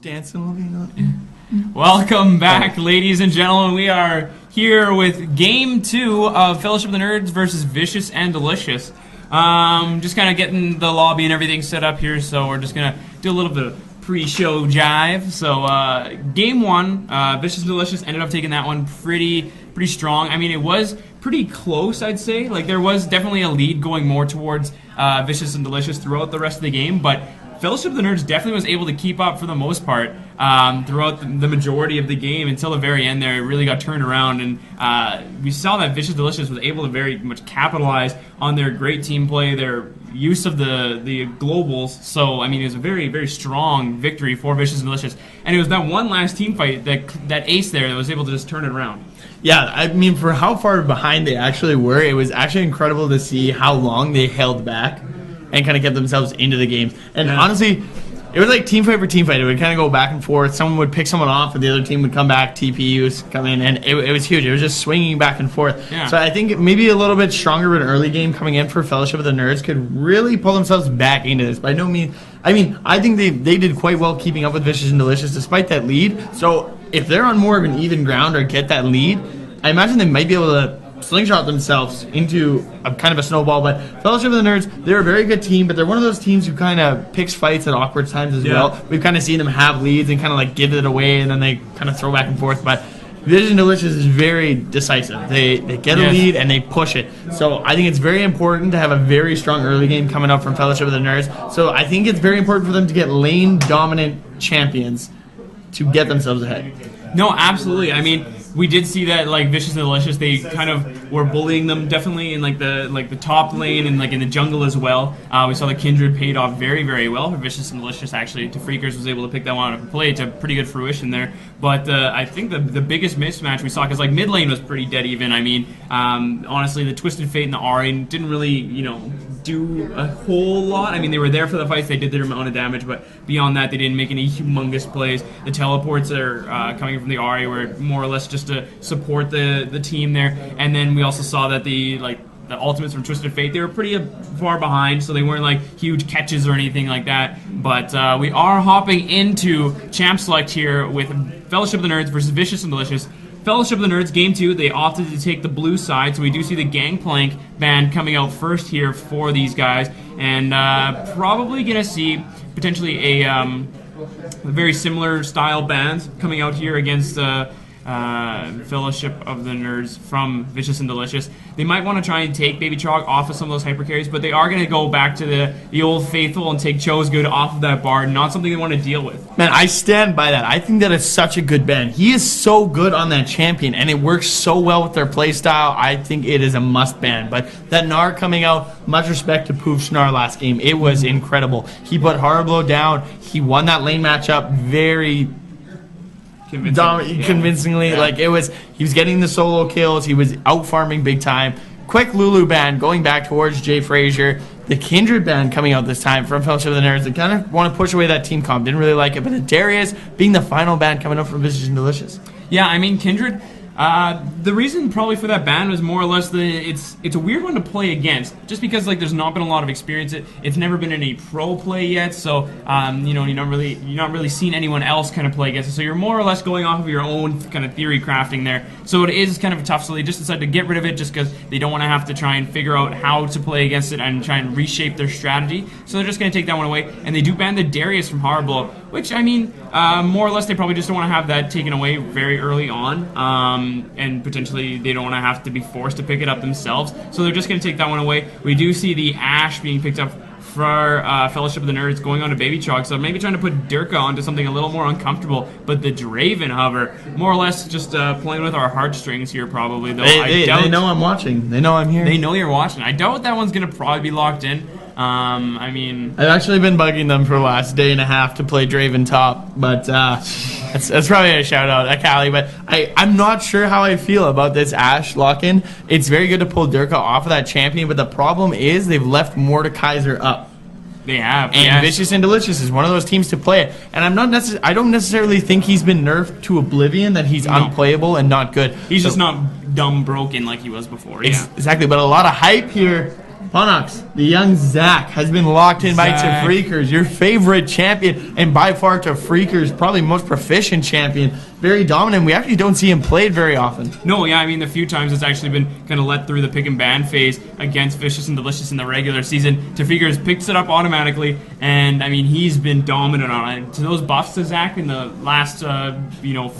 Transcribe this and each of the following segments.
Dancing. Welcome back, ladies and gentlemen. We are here with Game 2 of Fellowship of the Nerds versus Vicious and Delicious. Just kind of getting the lobby and everything set up here, so we're just going to do a little bit of pre-show jive. So, Game 1, Vicious and Delicious ended up taking that one pretty strong. I mean, it was pretty close, I'd say. Like, there was definitely a lead going more towards Vicious and Delicious throughout the rest of the game, but Fellowship of the Nerds definitely was able to keep up for the most part throughout the majority of the game until the very end there. It really got turned around, and we saw that Vicious Delicious was able to very much capitalize on their great team play, their use of the globals. So, I mean, it was a very strong victory for Vicious and Delicious. And it was that one last team fight, that ace there, that was able to just turn it around. Yeah, I mean, for how far behind they actually were, it was actually incredible to see how long they held back and kind of kept themselves into the games. And honestly, it was like team fight for team fight. It would kind of go back and forth. Someone would pick someone off, and the other team would come back, TPUs come in, and it was huge. It was just swinging back and forth. Yeah. So I think maybe a little bit stronger of an early game coming in for Fellowship of the Nerds could really pull themselves back into this. By no means, I mean, I think they did quite well keeping up with Vicious and Delicious despite that lead. So if they're on more of an even ground or get that lead, I imagine they might be able to slingshot themselves into a kind of a snowball. But Fellowship of the Nerds, they're a very good team, but they're one of those teams who kind of picks fights at awkward times as well. We've kind of seen them have leads and kind of like give it away, and then they kind of throw back and forth. But Vicious and Delicious is very decisive. They get a lead and they push it. So I think it's very important to have a very strong early game coming up from Fellowship of the Nerds. So I think it's very important for them to get lane dominant champions to get themselves ahead. No, absolutely. I mean, we did see that, like, Vicious and Delicious, they kind of were bullying them definitely in the top lane and like in the jungle as well. We saw the Kindred paid off very well for Vicious and Delicious. Actually, Freakers was able to pick that one up and play it to pretty good fruition there. But I think the biggest mismatch we saw, because like mid lane was pretty dead even. I mean, honestly, the Twisted Fate and the Ari didn't really do a whole lot. I mean, they were there for the fights, they did their amount of damage, but beyond that, they didn't make any humongous plays. The teleports that are coming from the Ari were more or less just to support the team there. And then we also saw that the ultimates from Twisted Fate, they were pretty far behind, so they weren't like huge catches or anything like that. But we are hopping into Champ Select here with Fellowship of the Nerds versus Vicious and Delicious. Fellowship of the Nerds, Game 2, they opted to take the blue side, so we do see the Gangplank band coming out first here for these guys, and probably going to see potentially a very similar style bands coming out here against Fellowship of the Nerds from Vicious and Delicious. They might want to try and take Baby Chog off of some of those hyper carries, but they are going to go back to the old faithful and take Cho's Good off of that Bard. Not something they want to deal with. Man, I stand by that. I think that is such a good ban. He is so good on that champion, and it works so well with their playstyle. I think it is a must ban. But that Gnar coming out, much respect to Poof Gnar last game. It was incredible. He put Horriblow down. He won that lane matchup very convincingly. Like, he was getting the solo kills. He was out farming big time. Quick Lulu ban going back towards Jay Frazier. The Kindred ban coming out this time from Fellowship of the Nerds. They kind of want to push away that team comp. Didn't really like it. But the Darius being the final ban coming up from Vicious and Delicious. Yeah, I mean, Kindred, the reason probably for that ban was more or less it's a weird one to play against, just because like there's not been a lot of experience. It's never been any pro play yet, so you're not really seeing anyone else kind of play against it. So you're more or less going off of your own kind of theory crafting there. So it is kind of tough. So they just decided to get rid of it just because they don't want to have to try and figure out how to play against it and try and reshape their strategy. So they're just going to take that one away, and they do ban the Darius from Horriblow, which I mean, more or less they probably just don't want to have that taken away very early on. And potentially they don't want to have to be forced to pick it up themselves. So they're just going to take that one away. We do see the Ashe being picked up for Fellowship of the Nerds going on to Baby Chog. So maybe trying to put Dirka onto something a little more uncomfortable. But the Draven Hover, more or less just playing with our heartstrings here probably. Though they know I'm watching. They know I'm here. They know you're watching. I doubt that one's going to probably be locked in. I mean, I've actually been bugging them for the last day and a half to play Draven top, but that's probably a shout out at Cali. But I'm not sure how I feel about this Ashe lock-in. It's very good to pull Dirka off of that champion, but the problem is they've left Mordekaiser up. They have, and Vicious and Delicious is one of those teams to play it. And I don't necessarily think he's been nerfed to oblivion, that he's unplayable and not good. He's just not dumb broken like he was before. Exactly, but a lot of hype here Ponox, the young Zach, has been locked in by Zach. Tafreakers, your favorite champion, and by far Tafreakers' probably most proficient champion. Very dominant. We actually don't see him played very often. No, yeah, I mean, the few times it's actually been kind of let through the pick and ban phase against Vicious and Delicious in the regular season. Tafreakers picks it up automatically, and I mean, he's been dominant on it. To those buffs to Zach in the last,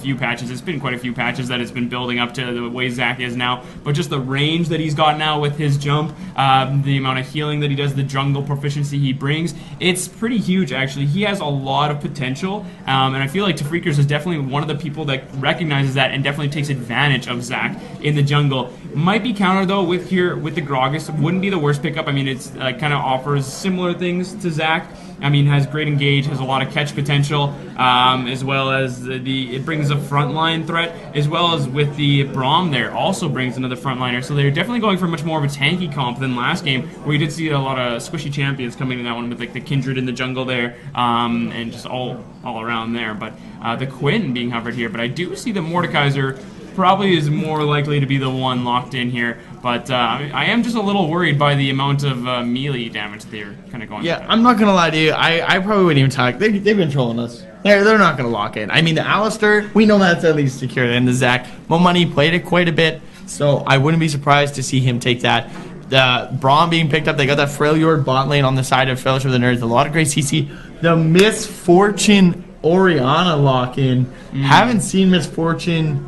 few patches, it's been quite a few patches that it's been building up to the way Zach is now, but just the range that he's got now with his jump, the amount of healing that he does, the jungle proficiency he brings, it's pretty huge, actually. He has a lot of potential, and I feel like Tafreakers is definitely one of the people that recognizes that and definitely takes advantage of Zach in the jungle. Might be counter though with the Gragas. Wouldn't be the worst pickup. I mean, it's kind of offers similar things to Zach. I mean, has great engage, has a lot of catch potential, as well as it brings a frontline threat, as well as with the Braum there also brings another frontliner. So they're definitely going for much more of a tanky comp than last game, where you did see a lot of squishy champions coming in that one with like the Kindred in the jungle there, and just all around there. But the Quinn being hovered here, but I do see the Mordekaiser probably is more likely to be the one locked in here, but I am just a little worried by the amount of melee damage they're kind of going. Yeah, I'm not gonna lie to you. I probably wouldn't even talk. They've been trolling us. They're not gonna lock in. I mean, the Alistair, we know that's at least secure. And the Zach, Mo Money played it quite a bit, so I wouldn't be surprised to see him take that. The Braum being picked up, they got that Freljord bot lane on the side of Fellowship of the Nerds. A lot of great CC. The Misfortune Orianna lock in. Haven't seen Misfortune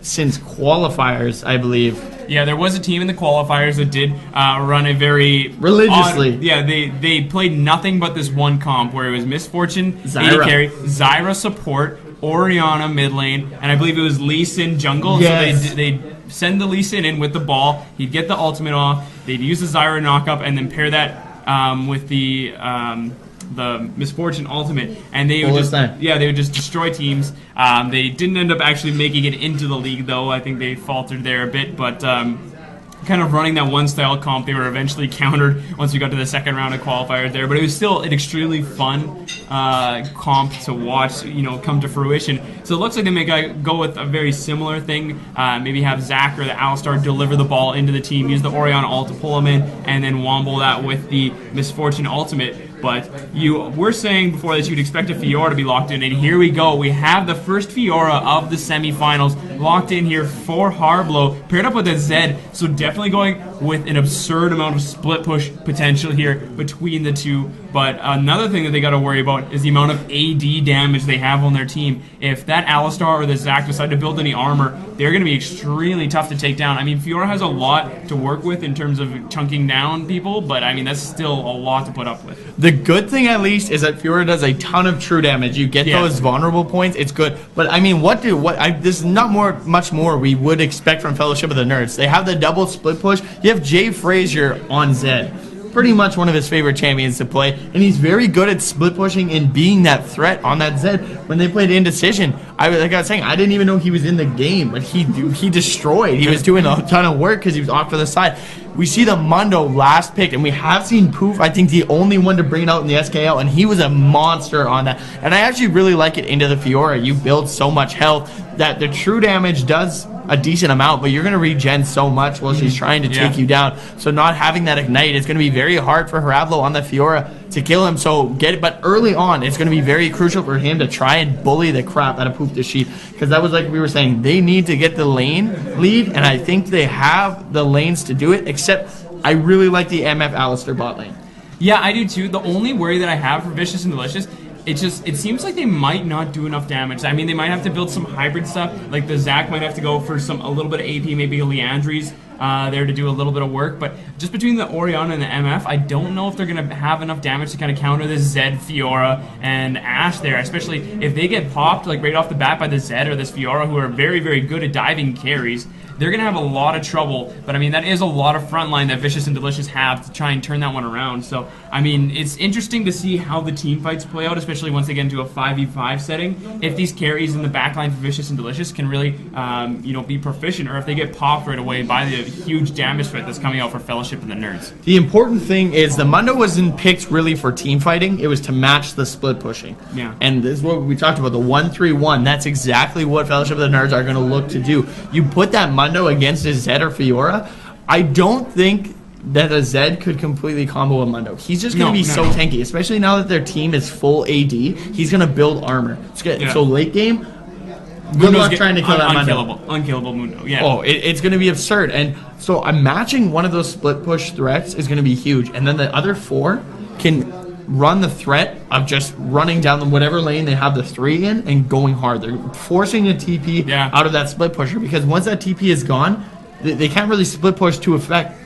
since qualifiers, I believe. Yeah, there was a team in the qualifiers that did run a very religiously. They played nothing but this one comp where it was Misfortune, Zyra. AD carry, Zyra support, Orianna mid lane, and I believe it was Lee Sin jungle. Yes. So they send the Lee Sin in with the ball. He'd get the ultimate off. They'd use the Zyra knockup and then pair that with the Misfortune ultimate, and they would just destroy teams. They didn't end up actually making it into the league though. I think they faltered there a bit, but kind of running that one style comp, they were eventually countered once we got to the second round of qualifiers there. But it was still an extremely fun comp to watch, come to fruition. So it looks like they may go with a very similar thing. Maybe have Zach or the Alistar deliver the ball into the team, use the Orion ult to pull them in, and then wombo that with the Misfortune ultimate. But you were saying before that you'd expect a Fiora to be locked in, and here we go. We have the first Fiora of the semifinals locked in here for Harblow, paired up with a Zed. So definitely going with an absurd amount of split push potential here between the two. But another thing that they got to worry about is the amount of AD damage they have on their team. If that Alistar or the Zac decide to build any armor, they're going to be extremely tough to take down. I mean, Fiora has a lot to work with in terms of chunking down people, but I mean, that's still a lot to put up with. The good thing, at least, is that Fiora does a ton of true damage. You get those vulnerable points, it's good. But I mean, this is not much more we would expect from Fellowship of the Nerds. They have the double split push. You have Jay Frazier on Zed. Pretty much one of his favorite champions to play, and he's very good at split pushing and being that threat on that Zed. When they played Indecision, like I was saying, I didn't even know he was in the game, but he destroyed. He was doing a ton of work because he was off to the side. We see the Mundo last pick, and we have seen Poof, I think the only one to bring it out in the SKL, and he was a monster on that. And I actually really like it into the Fiora. You build so much health that the true damage does a decent amount, but you're going to regen so much while she's trying to take you down. So not having that ignite, it's going to be very hard for Haravlo on the Fiora to kill him. So get it, but early on, it's going to be very crucial for him to try and bully the crap out of Poof the Sheep, because that was like we were saying, they need to get the lane lead, and I think they have the lanes to do it, except I really like the MF Alistair bot lane. Yeah, I do too. The only worry that I have for Vicious and Delicious, it seems like they might not do enough damage. I mean, they might have to build some hybrid stuff. Like the Zac might have to go for a little bit of AP, maybe a Leandri's there to do a little bit of work. But just between the Orianna and the MF, I don't know if they're going to have enough damage to kind of counter this Zed, Fiora, and Ashe there. Especially if they get popped like right off the bat by the Zed or this Fiora, who are very, very good at diving carries. They're going to have a lot of trouble, but I mean, that is a lot of frontline that Vicious and Delicious have to try and turn that one around. So, I mean, it's interesting to see how the team fights play out, especially once they get into a 5v5 setting. If these carries in the backline for Vicious and Delicious can really, be proficient, or if they get popped right away by the huge damage threat that's coming out for Fellowship and the Nerds. The important thing is the Mundo wasn't picked really for team fighting. It was to match the split pushing. Yeah. And this is what we talked about, the 1-3-1. That's exactly what Fellowship of the Nerds are going to look to do. You put that Mundo against his Zed or Fiora, I don't think that a Zed could completely combo a Mundo. He's just going to be so tanky, especially now that their team is full AD. He's going to build armor. So late game, good luck trying to kill that Mundo. Unkillable Mundo, yeah. Oh, it's going to be absurd. And so I'm matching one of those split push threats is going to be huge. And then the other 4 can run the threat of just running down whatever lane they have the 3 in and going hard. They're forcing a TP out of that split pusher, because once that TP is gone, they can't really split push to effect,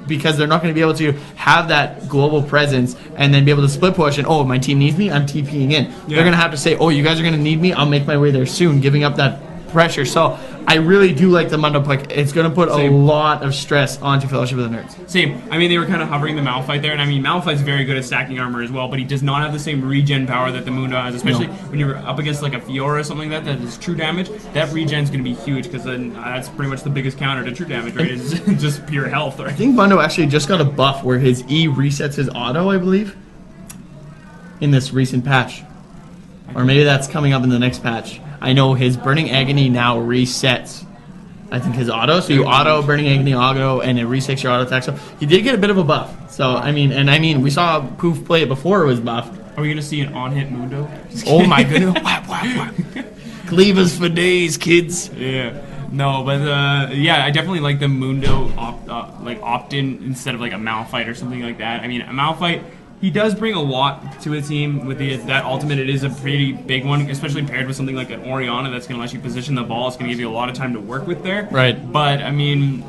because they're not going to be able to have that global presence and then be able to split push and, oh, my team needs me, I'm TPing in. They're going to have to say, oh, you guys are going to need me, I'll make my way there soon, giving up that pressure. So I really do like the Mundo pick. It's going to put a lot of stress onto Fellowship of the Nerds. Same. I mean, they were kind of hovering the Malphite there, and I mean, Malphite's very good at stacking armor as well, but he does not have the same regen power that the Mundo has, especially when you're up against like a Fiora or something like that is true damage. That regen's going to be huge, because then that's pretty much the biggest counter to true damage, right? It's just pure health, right? I think Mundo actually just got a buff where his E resets his auto, I believe, in this recent patch. Or maybe that's coming up in the next patch. I know his Burning Agony now resets, I think, his auto. So you auto Burning Agony auto, and it resets your auto attack. So he did get a bit of a buff. So I mean, we saw Poof play it before it was buffed. Are we gonna see an on-hit Mundo? Oh my goodness! Whap. Cleavers for days, kids. Yeah. No, but yeah, I definitely like the Mundo opt-in instead of like a Malphite or something like that. I mean, a Malphite, he does bring a lot to a team with that ultimate. It is a pretty big one, especially paired with something like an Orianna that's going to let you position the ball. It's going to give you a lot of time to work with there. Right. But, I mean,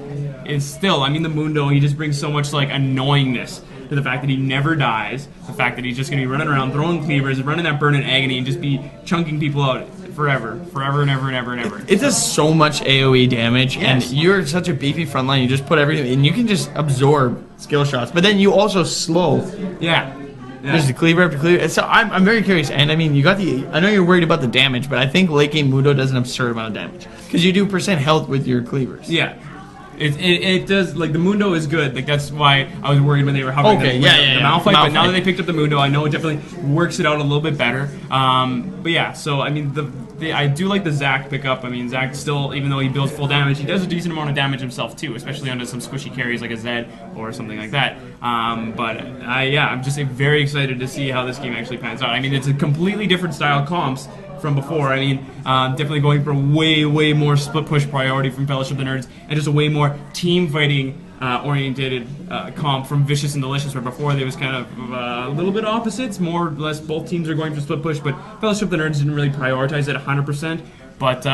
it's still, the Mundo, he just brings so much, like, annoyingness to the fact that he never dies, the fact that he's just going to be running around, throwing cleavers, running that burn and agony, and just be chunking people out forever and ever. It does so much AoE damage, and you're such a beefy frontline. You just put everything, and you can just absorb skill shots. But then you also slow. Yeah. There's the cleaver after cleaver. So I'm very curious, and I mean, you got the. I know you're worried about the damage, but I think late game Mundo does an absurd amount of damage because you do percent health with your cleavers. Yeah. It does, like, the Mundo is good. Like, that's why I was worried when they were hovering the Malphite. But now that they picked up the Mundo, I know it definitely works it out a little bit better. But yeah, so, I mean, I do like the Zac pickup. I mean, Zac still, even though he builds full damage, he does a decent amount of damage himself, too, especially onto some squishy carries like a Zed or something like that. I'm just very excited to see how this game actually pans out. I mean, it's a completely different style comps from before. I mean, definitely going for way more split push priority from Fellowship of the Nerds, and just a way more team fighting oriented comp from Vicious and Delicious, where before there was kind of a little bit opposites, more or less both teams are going for split push, but Fellowship of the Nerds didn't really prioritize it 100%. But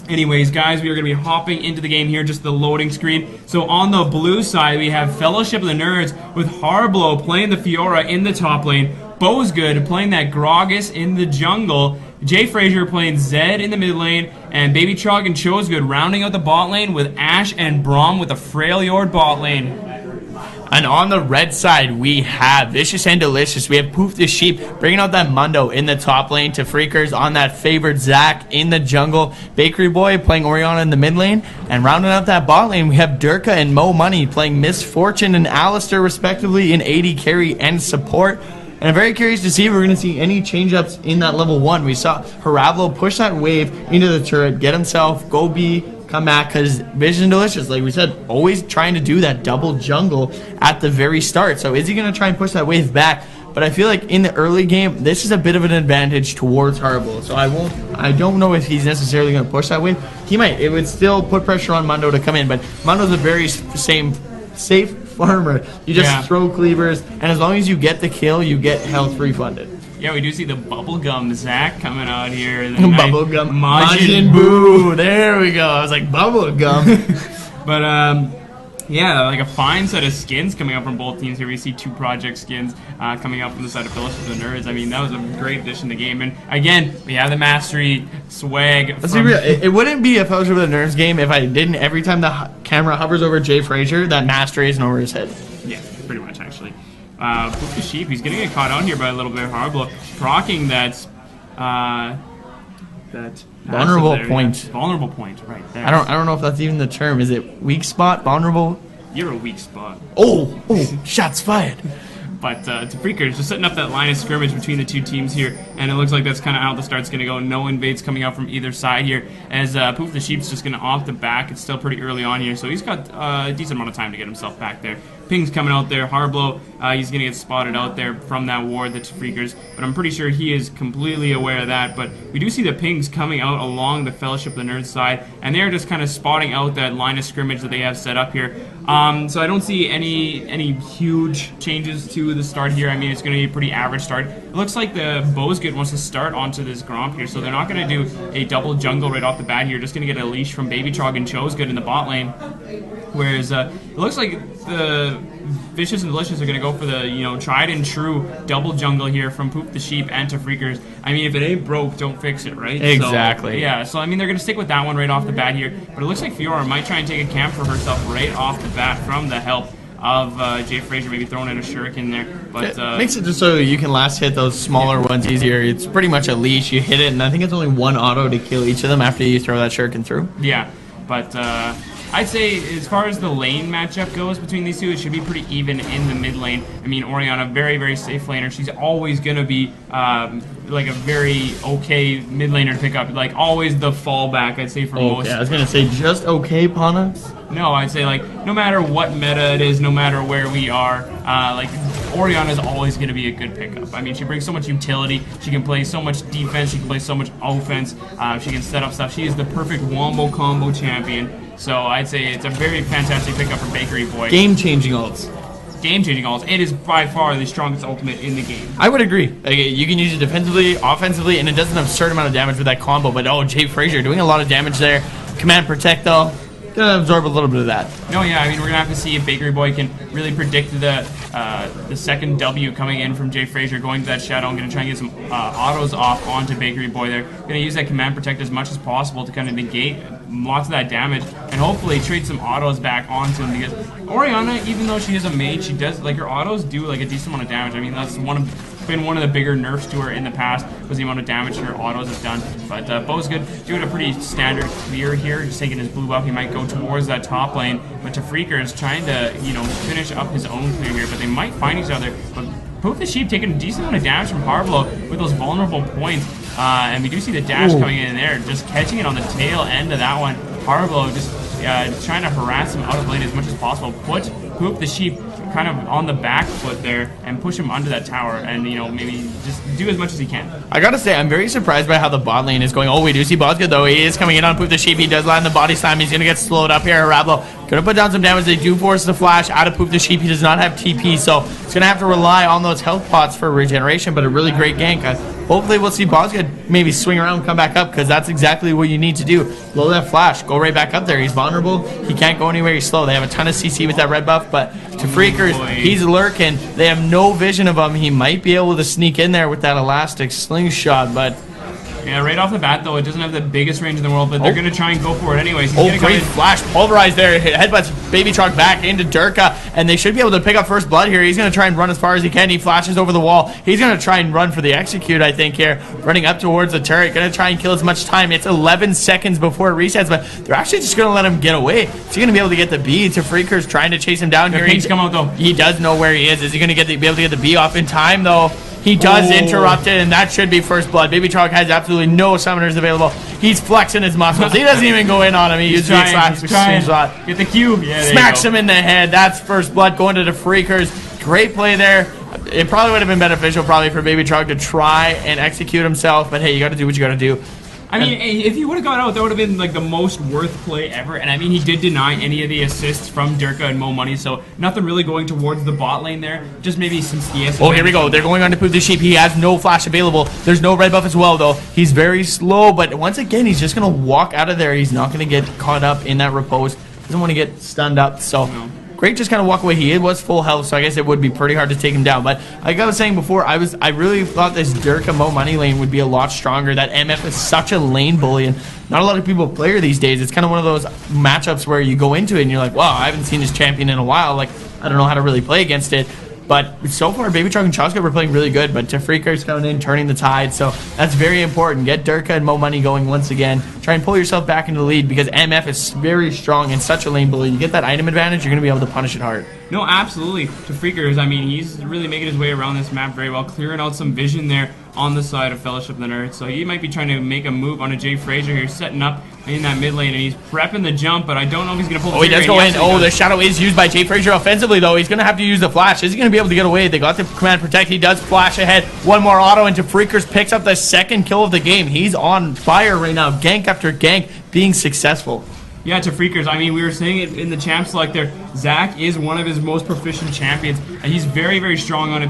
anyways, guys, we are going to be hopping into the game here, just the loading screen. So on the blue side, we have Fellowship of the Nerds with Harblow playing the Fiora in the top lane, Bozgood playing that Gragas in the jungle, Jay Frazier playing Zed in the mid lane, and Baby Chog and Chosegood rounding out the bot lane with Ashe and Braum with a Freljord bot lane. And on the red side, we have Vicious and Delicious. We have Poof the Sheep bringing out that Mundo in the top lane to Freakers on that favored Zac in the jungle. Bakery Boy playing Orianna in the mid lane. And rounding out that bot lane, we have Durka and Mo Money playing Misfortune and Alistair respectively in AD carry and support. And I'm very curious to see if we're going to see any change-ups in that level 1. We saw Haravlo push that wave into the turret, get himself, go B, come back, because Vision Delicious, like we said, always trying to do that double jungle at the very start. So is he going to try and push that wave back? But I feel like in the early game, this is a bit of an advantage towards Haravlo. So I don't know if he's necessarily going to push that wave. He might. It would still put pressure on Mundo to come in, but Mundo's a very safe farmer. You just throw cleavers, and as long as you get the kill, you get health refunded. Yeah, we do see the Bubblegum Zac coming out here. Bubblegum Majin Buu. There we go. I was like, Bubblegum. But yeah, like a fine set of skins coming up from both teams here. We see 2 project skins coming up from the side of Fellowship of the Nerds. I mean, that was a great addition to the game. And again, we have the Mastery swag. Let's be real. It wouldn't be a Fellowship of the Nerds game if I didn't, every time the camera hovers over Jay Frazier, that Mastery isn't over his head. Yeah, pretty much, actually. Poof the Sheep, he's going to get caught out here by a little bit of Harblow, procking that vulnerable point. Yeah. Vulnerable point, right there. I don't know if that's even the term. Is it weak spot? Vulnerable? You're a weak spot. Oh, shots fired. But to Freakers, just setting up that line of scrimmage between the two teams here, and it looks like that's kind of how the start's going to go. No invades coming out from either side here, as Poof the Sheep's just going to off the back. It's still pretty early on here, so he's got a decent amount of time to get himself back there. Ping's coming out there. Harblow, he's going to get spotted out there from that ward, the Freakers. But I'm pretty sure he is completely aware of that. But we do see the Pings coming out along the Fellowship of the Nerds side. And they're just kind of spotting out that line of scrimmage that they have set up here. So I don't see any huge changes to the start here. I mean, it's going to be a pretty average start. It looks like the Bozgood wants to start onto this Gromp here. So they're not going to do a double jungle right off the bat here. Just going to get a leash from Baby Trog and Chosegood in the bot lane. Whereas it looks like the Vicious and Delicious are going to go for the tried and true double jungle here from Poop the Sheep and to Freakers. I mean, if it ain't broke, don't fix it, right? Exactly. So, yeah, so I mean, they're going to stick with that one right off the bat here. But it looks like Fiora might try and take a camp for herself right off the bat from the help of Jay Frazier, maybe throwing in a shuriken there. But it makes it just so you can last hit those smaller ones easier. It's pretty much a leash. You hit it, and I think it's only one auto to kill each of them after you throw that shuriken through. Yeah, but I'd say as far as the lane matchup goes between these two, it should be pretty even in the mid lane. I mean, Orianna, very, very safe laner. She's always going to be like a very okay mid laner to pick up. Like, always the fallback, I'd say, for most. Yeah, I was going to say just okay, Pana. No, I'd say, like, no matter what meta it is, no matter where we are, like, Orianna is always going to be a good pickup. I mean, she brings so much utility. She can play so much defense. She can play so much offense. She can set up stuff. She is the perfect wombo combo champion. So I'd say it's a very fantastic pickup for Bakery Boy. Game-changing ults. Game-changing ults. It is by far the strongest ultimate in the game. I would agree. Like, you can use it defensively, offensively, and it does an absurd amount of damage with that combo. But, Jay Frazier doing a lot of damage there. Command Protect, though. Gonna absorb a little bit of that. No, yeah, I mean, we're gonna have to see if Bakery Boy can really predict the second W coming in from Jay Frazier, going to that Shadow. I'm gonna try and get some autos off onto Bakery Boy there. Gonna use that Command Protect as much as possible to kind of negate lots of that damage, and hopefully trade some autos back onto him, because Orianna, even though she is a mage, she does, like, her autos do, like, a decent amount of damage. I mean, that's been one of the bigger nerfs to her in the past, was the amount of damage her autos have done. But Bozgood doing a pretty standard clear here, just taking his blue buff. He might go towards that top lane, but Tafreaker is trying to, finish up his own clear here, but they might find each other. But Poop the Sheep taking a decent amount of damage from Harblow with those vulnerable points, and we do see the dash coming in there, just catching it on the tail end of that one. Harblow just trying to harass him out of lane as much as possible, put Poop the Sheep kind of on the back foot there and push him under that tower, and maybe just do as much as he can. I gotta say, I'm very surprised by how the bot lane is going. We do see Bozgood, though. He is coming in on Poop the Sheep. He does land the body slam. He's gonna get slowed up here. Rablo gonna put down some damage. They do force the flash out of Poop the Sheep. He does not have TP, so he's gonna have to rely on those health pots for regeneration, but a really great gank. Hopefully we'll see Bozgood maybe swing around and come back up, because that's exactly what you need to do. Blow that flash, go right back up there. He's vulnerable. He can't go anywhere. He's slow. They have a ton of CC with that red buff, but to Freakers, he's lurking. They have no vision of him. He might be able to sneak in there with that elastic slingshot, but yeah, right off the bat, though, it doesn't have the biggest range in the world, but they're going to try and go for it anyways. He's great flash. Pulverized there. Headbutts Baby Trog back into Durka, and they should be able to pick up first blood here. He's going to try and run as far as he can. He flashes over the wall. He's going to try and run for the execute, I think, here. Running up towards the turret. Going to try and kill as much time. It's 11 seconds before it resets, but they're actually just going to let him get away. Is he going to be able to get the B? To Freakers trying to chase him down here. He's come out, though. He does know where he is. Is he going to be able to get the B off in time, though? He does interrupt it, and that should be first blood. Baby Trog has absolutely no summoners available. He's flexing his muscles. He doesn't even go in on him. He uses the elastic slingshot. Get the Q. Yeah, smacks him in the head. That's first blood going to the Freakers. Great play there. It probably would have been beneficial for Baby Trog to try and execute himself, but hey, you got to do what you got to do. I mean, if he would have got out, that would have been like the most worth play ever. And I mean, he did deny any of the assists from Durka and Mo Money, so nothing really going towards the bot lane there. Just maybe some CS. Oh, here we go. They're going on to Poop the Sheep. He has no flash available. There's no red buff as well, though. He's very slow, but once again, he's just going to walk out of there. He's not going to get caught up in that repose. Doesn't want to get stunned up, so... No. Great, just kind of walk away. He was full health, so I guess it would be pretty hard to take him down. But like I was saying before, I really thought this Durka Mo Money lane would be a lot stronger. That MF is such a lane bully, and not a lot of people play her these days. It's kind of one of those matchups where you go into it and you're like, wow, I haven't seen this champion in a while. Like, I don't know how to really play against it. But so far, Baby Trog and Chosegood were playing really good, but Tafreaker's coming in, turning the tide, so that's very important. Get Durka and Mo Money going once again. Try and pull yourself back into the lead, because MF is very strong and such a lane bully. You get that item advantage, you're going to be able to punish it hard. No, absolutely. Tafreaker, I mean, he's really making his way around this map very well, clearing out some vision there on the side of Fellowship of the Nerds. So he might be trying to make a move on a Jay Frazier here, setting up in that mid lane, and he's prepping the jump, but I don't know if he's going to pull the trigger. He does go in. Oh, the shadow is used by Jay Frazier offensively, though. He's going to have to use the flash. Is he going to be able to get away? They got the command protect. He does flash ahead. One more auto into Freakers, picks up the second kill of the game. He's on fire right now. Gank after gank, being successful. Yeah, to Freakers. I mean, we were saying it in the champ select there. Zach is one of his most proficient champions, and he's very, very strong on it.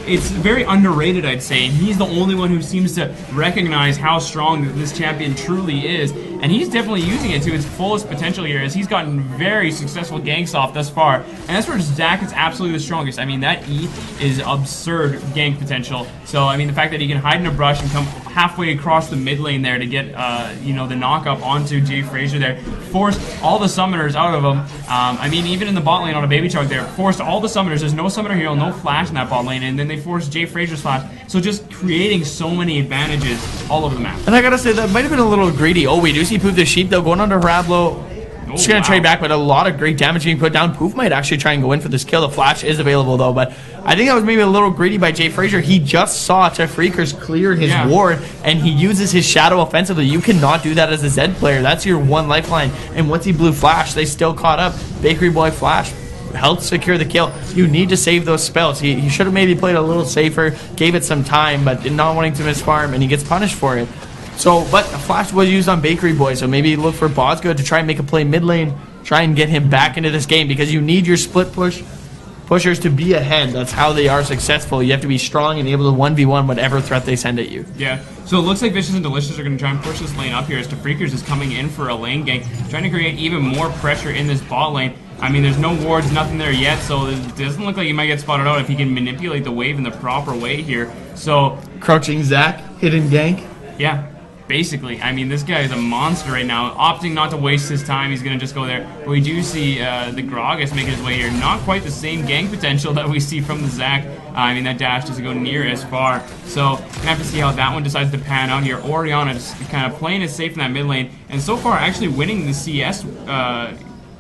It's very underrated, I'd say. And he's the only one who seems to recognize how strong this champion truly is, and he's definitely using it to its fullest potential here, as he's gotten very successful ganks off thus far. And that's where Zach is absolutely the strongest. I mean, that E is absurd gank potential. So, I mean, the fact that he can hide in a brush and come halfway across the mid lane there to get, the knock up onto Jay Frazier there, forced all the summoners out of him. I mean, even in the bot lane on a baby chug there, forced all the summoners. There's no summoner hero, no flash in that bot lane, and then they forced Jay Frazier's flash. So just creating so many advantages all over the map. And I gotta say, that might have been a little greedy. Oh, we do see Poof the Sheep, though, going under Rablo. Just going to trade back, but a lot of great damage being put down. Poof might actually try and go in for this kill. The flash is available, though, but I think that was maybe a little greedy by Jay Frazier. He just saw Freakers clear his ward, and he uses his shadow offensively. You cannot do that as a Zed player. That's your one lifeline. And once he blew flash, they still caught up. Bakery Boy flash helped secure the kill. You need to save those spells. He should have maybe played a little safer, gave it some time, but not wanting to miss farm, and he gets punished for it. So, but a flash was used on Bakery Boy, so maybe look for Bosgo to try and make a play mid lane, try and get him back into this game, because you need your split pushers to be ahead. That's how they are successful. You have to be strong and able to 1v1 whatever threat they send at you. Yeah, so it looks like Vicious and Delicious are going to try and push this lane up here, as Freakers is coming in for a lane gank, trying to create even more pressure in this bot lane. I mean, there's no wards, nothing there yet, so it doesn't look like he might get spotted out if he can manipulate the wave in the proper way here. So, crouching Zach, hidden gank. Yeah. Basically, I mean, this guy is a monster right now, opting not to waste his time. He's going to just go there. But we do see the Gragas making his way here. Not quite the same gang potential that we see from the Zach. I mean, that dash doesn't go near as far. So, we're going to have to see how that one decides to pan out here. Orianna just kind of playing it safe in that mid lane. And so far, actually winning the CS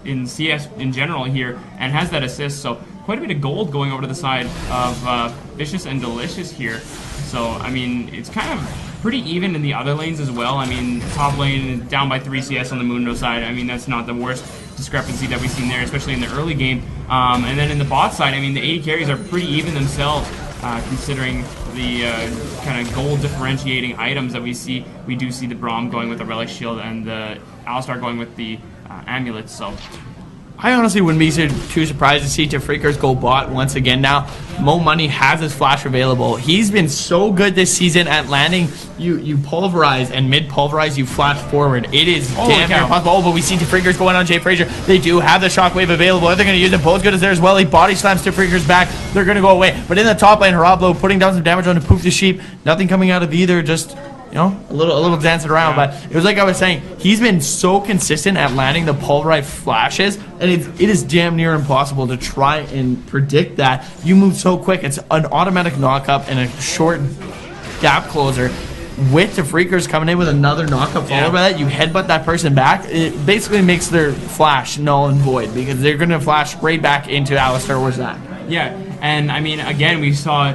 in general here, and has that assist. So, quite a bit of gold going over to the side of Vicious and Delicious here. So, I mean, it's kind of pretty even in the other lanes as well. I mean, top lane down by 3 CS on the Mundo side. I mean, that's not the worst discrepancy that we've seen there, especially in the early game. And then in the bot side, I mean, the AD carries are pretty even themselves, considering the kind of gold differentiating items that we see. We do see the Braum going with the Relic Shield and the Alistar going with the Amulets. So I honestly wouldn't be too surprised to see Freakers go bot once again now. Mo Money has his flash available. He's been so good this season at landing. You pulverize, and mid-pulverize, you flash forward. It is damn near impossible. Oh, but we see Freakers going on Jay Frazier. They do have the shockwave available. They're going to use it. Bo's good as there as well. He body slams Freakers back. They're going to go away. But in the top lane, Harablo putting down some damage on the Poof the Sheep. Nothing coming out of either, just a little dancing around. But it was like I was saying, he's been so consistent at landing the pulverized flashes, and it is damn near impossible to try and predict that. You move so quick. It's an automatic knock-up and a short gap closer. With the Freakers coming in with another knock-up followed by that, you headbutt that person back. It basically makes their flash null and void, because they're going to flash right back into Alistar or Zach. Yeah, and I mean, again, we saw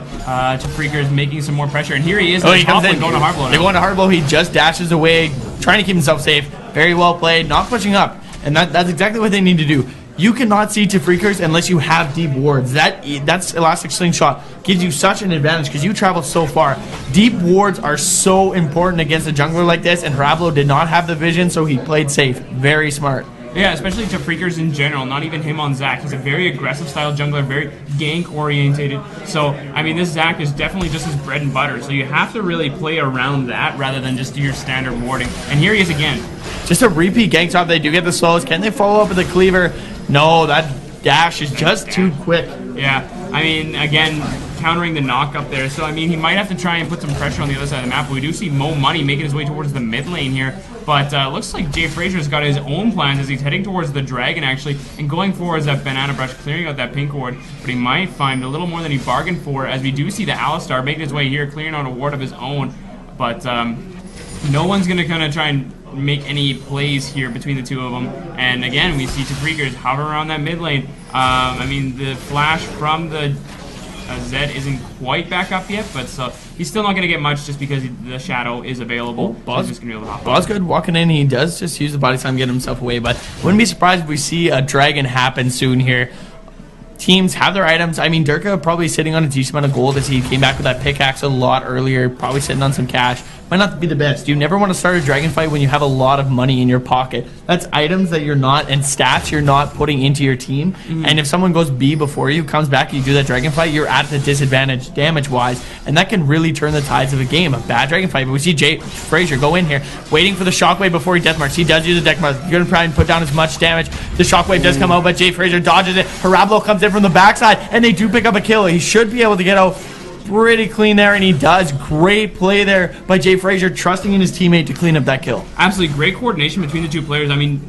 Freakers making some more pressure, and here he is. He comes in. Going to Hardblow. They're going to Hardblow. He just dashes away, trying to keep himself safe. Very well played, not pushing up, and that's exactly what they need to do. You cannot see Freakers unless you have deep wards. That's Elastic Slingshot gives you such an advantage because you travel so far. Deep wards are so important against a jungler like this, and Harablo did not have the vision, so he played safe. Very smart. Yeah, especially to Freakers in general, not even him on Zach. He's a very aggressive style jungler, very gank orientated. So, I mean, this Zach is definitely just his bread and butter. So you have to really play around that rather than just do your standard warding. And here he is again. Just a repeat gank top. They do get the slows. Can they follow up with the cleaver? No, that dash is just too quick. Yeah, I mean, again, countering the knock up there. So, I mean, he might have to try and put some pressure on the other side of the map. But we do see Mo Money making his way towards the mid lane here. But looks like Jay Frazier's got his own plans as he's heading towards the dragon, actually, and going for that banana brush, clearing out that pink ward. But he might find a little more than he bargained for, as we do see the Alistar making his way here, clearing out a ward of his own. But no one's going to kind of try and make any plays here between the two of them. And again, we see Freakers hover around that mid lane. I mean, the flash from the Zed isn't quite back up yet, but so he's still not going to get much just because the shadow is available. So he's just going to be able to hop Bosgood walking in, he does just use the body slam, get himself away, but wouldn't be surprised if we see a dragon happen soon here. Teams have their items. I mean, Durka probably sitting on a decent amount of gold as he came back with that pickaxe a lot earlier, probably sitting on some cash. Might not be the best. You never want to start a dragon fight when you have a lot of money in your pocket. That's items that you're not, and stats you're not putting into your team. And if someone goes B before you, comes back, you do that dragon fight, you're at the disadvantage damage-wise, and that can really turn the tides of a game. A bad dragon fight, but we see Jay Frazier go in here, waiting for the shockwave before he death marks. He does use the death mark. You're going to try and put down as much damage. The shockwave does come out, but Jay Frazier dodges it. Harablo comes in from the backside, and they do pick up a kill. He should be able to get out pretty clean there, and he does. Great play there by Jay Frazier, trusting in his teammate to clean up that kill. Absolutely great coordination between the two players. I mean,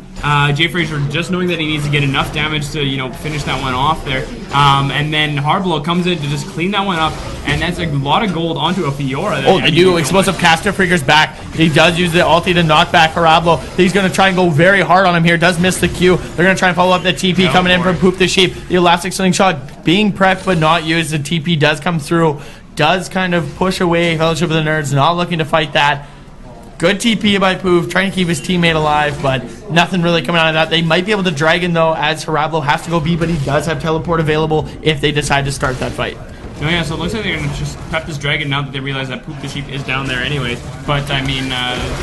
Jay Frazier just knowing that he needs to get enough damage to, you know, finish that one off there. And then Hardblow comes in to just clean that one up, and that's a lot of gold onto a Fiora. Oh, they do. Explosive caster Freaker's back. He does use the ulti to knock back Harablo. He's going to try and go very hard on him here. Does miss the Q. They're going to try and follow up the TP coming in from Poop the Sheep. The elastic slingshot being prepped but not used. The TP does come through. Does kind of push away Fellowship of the Nerds. Not looking to fight that. Good TP by Poof, trying to keep his teammate alive, but nothing really coming out of that. They might be able to Dragon, though, as Harablo has to go B, but he does have teleport available if they decide to start that fight. Oh yeah, so it looks like they're going to just prep this dragon now that they realize that Poop the Sheep is down there anyways. But, I mean,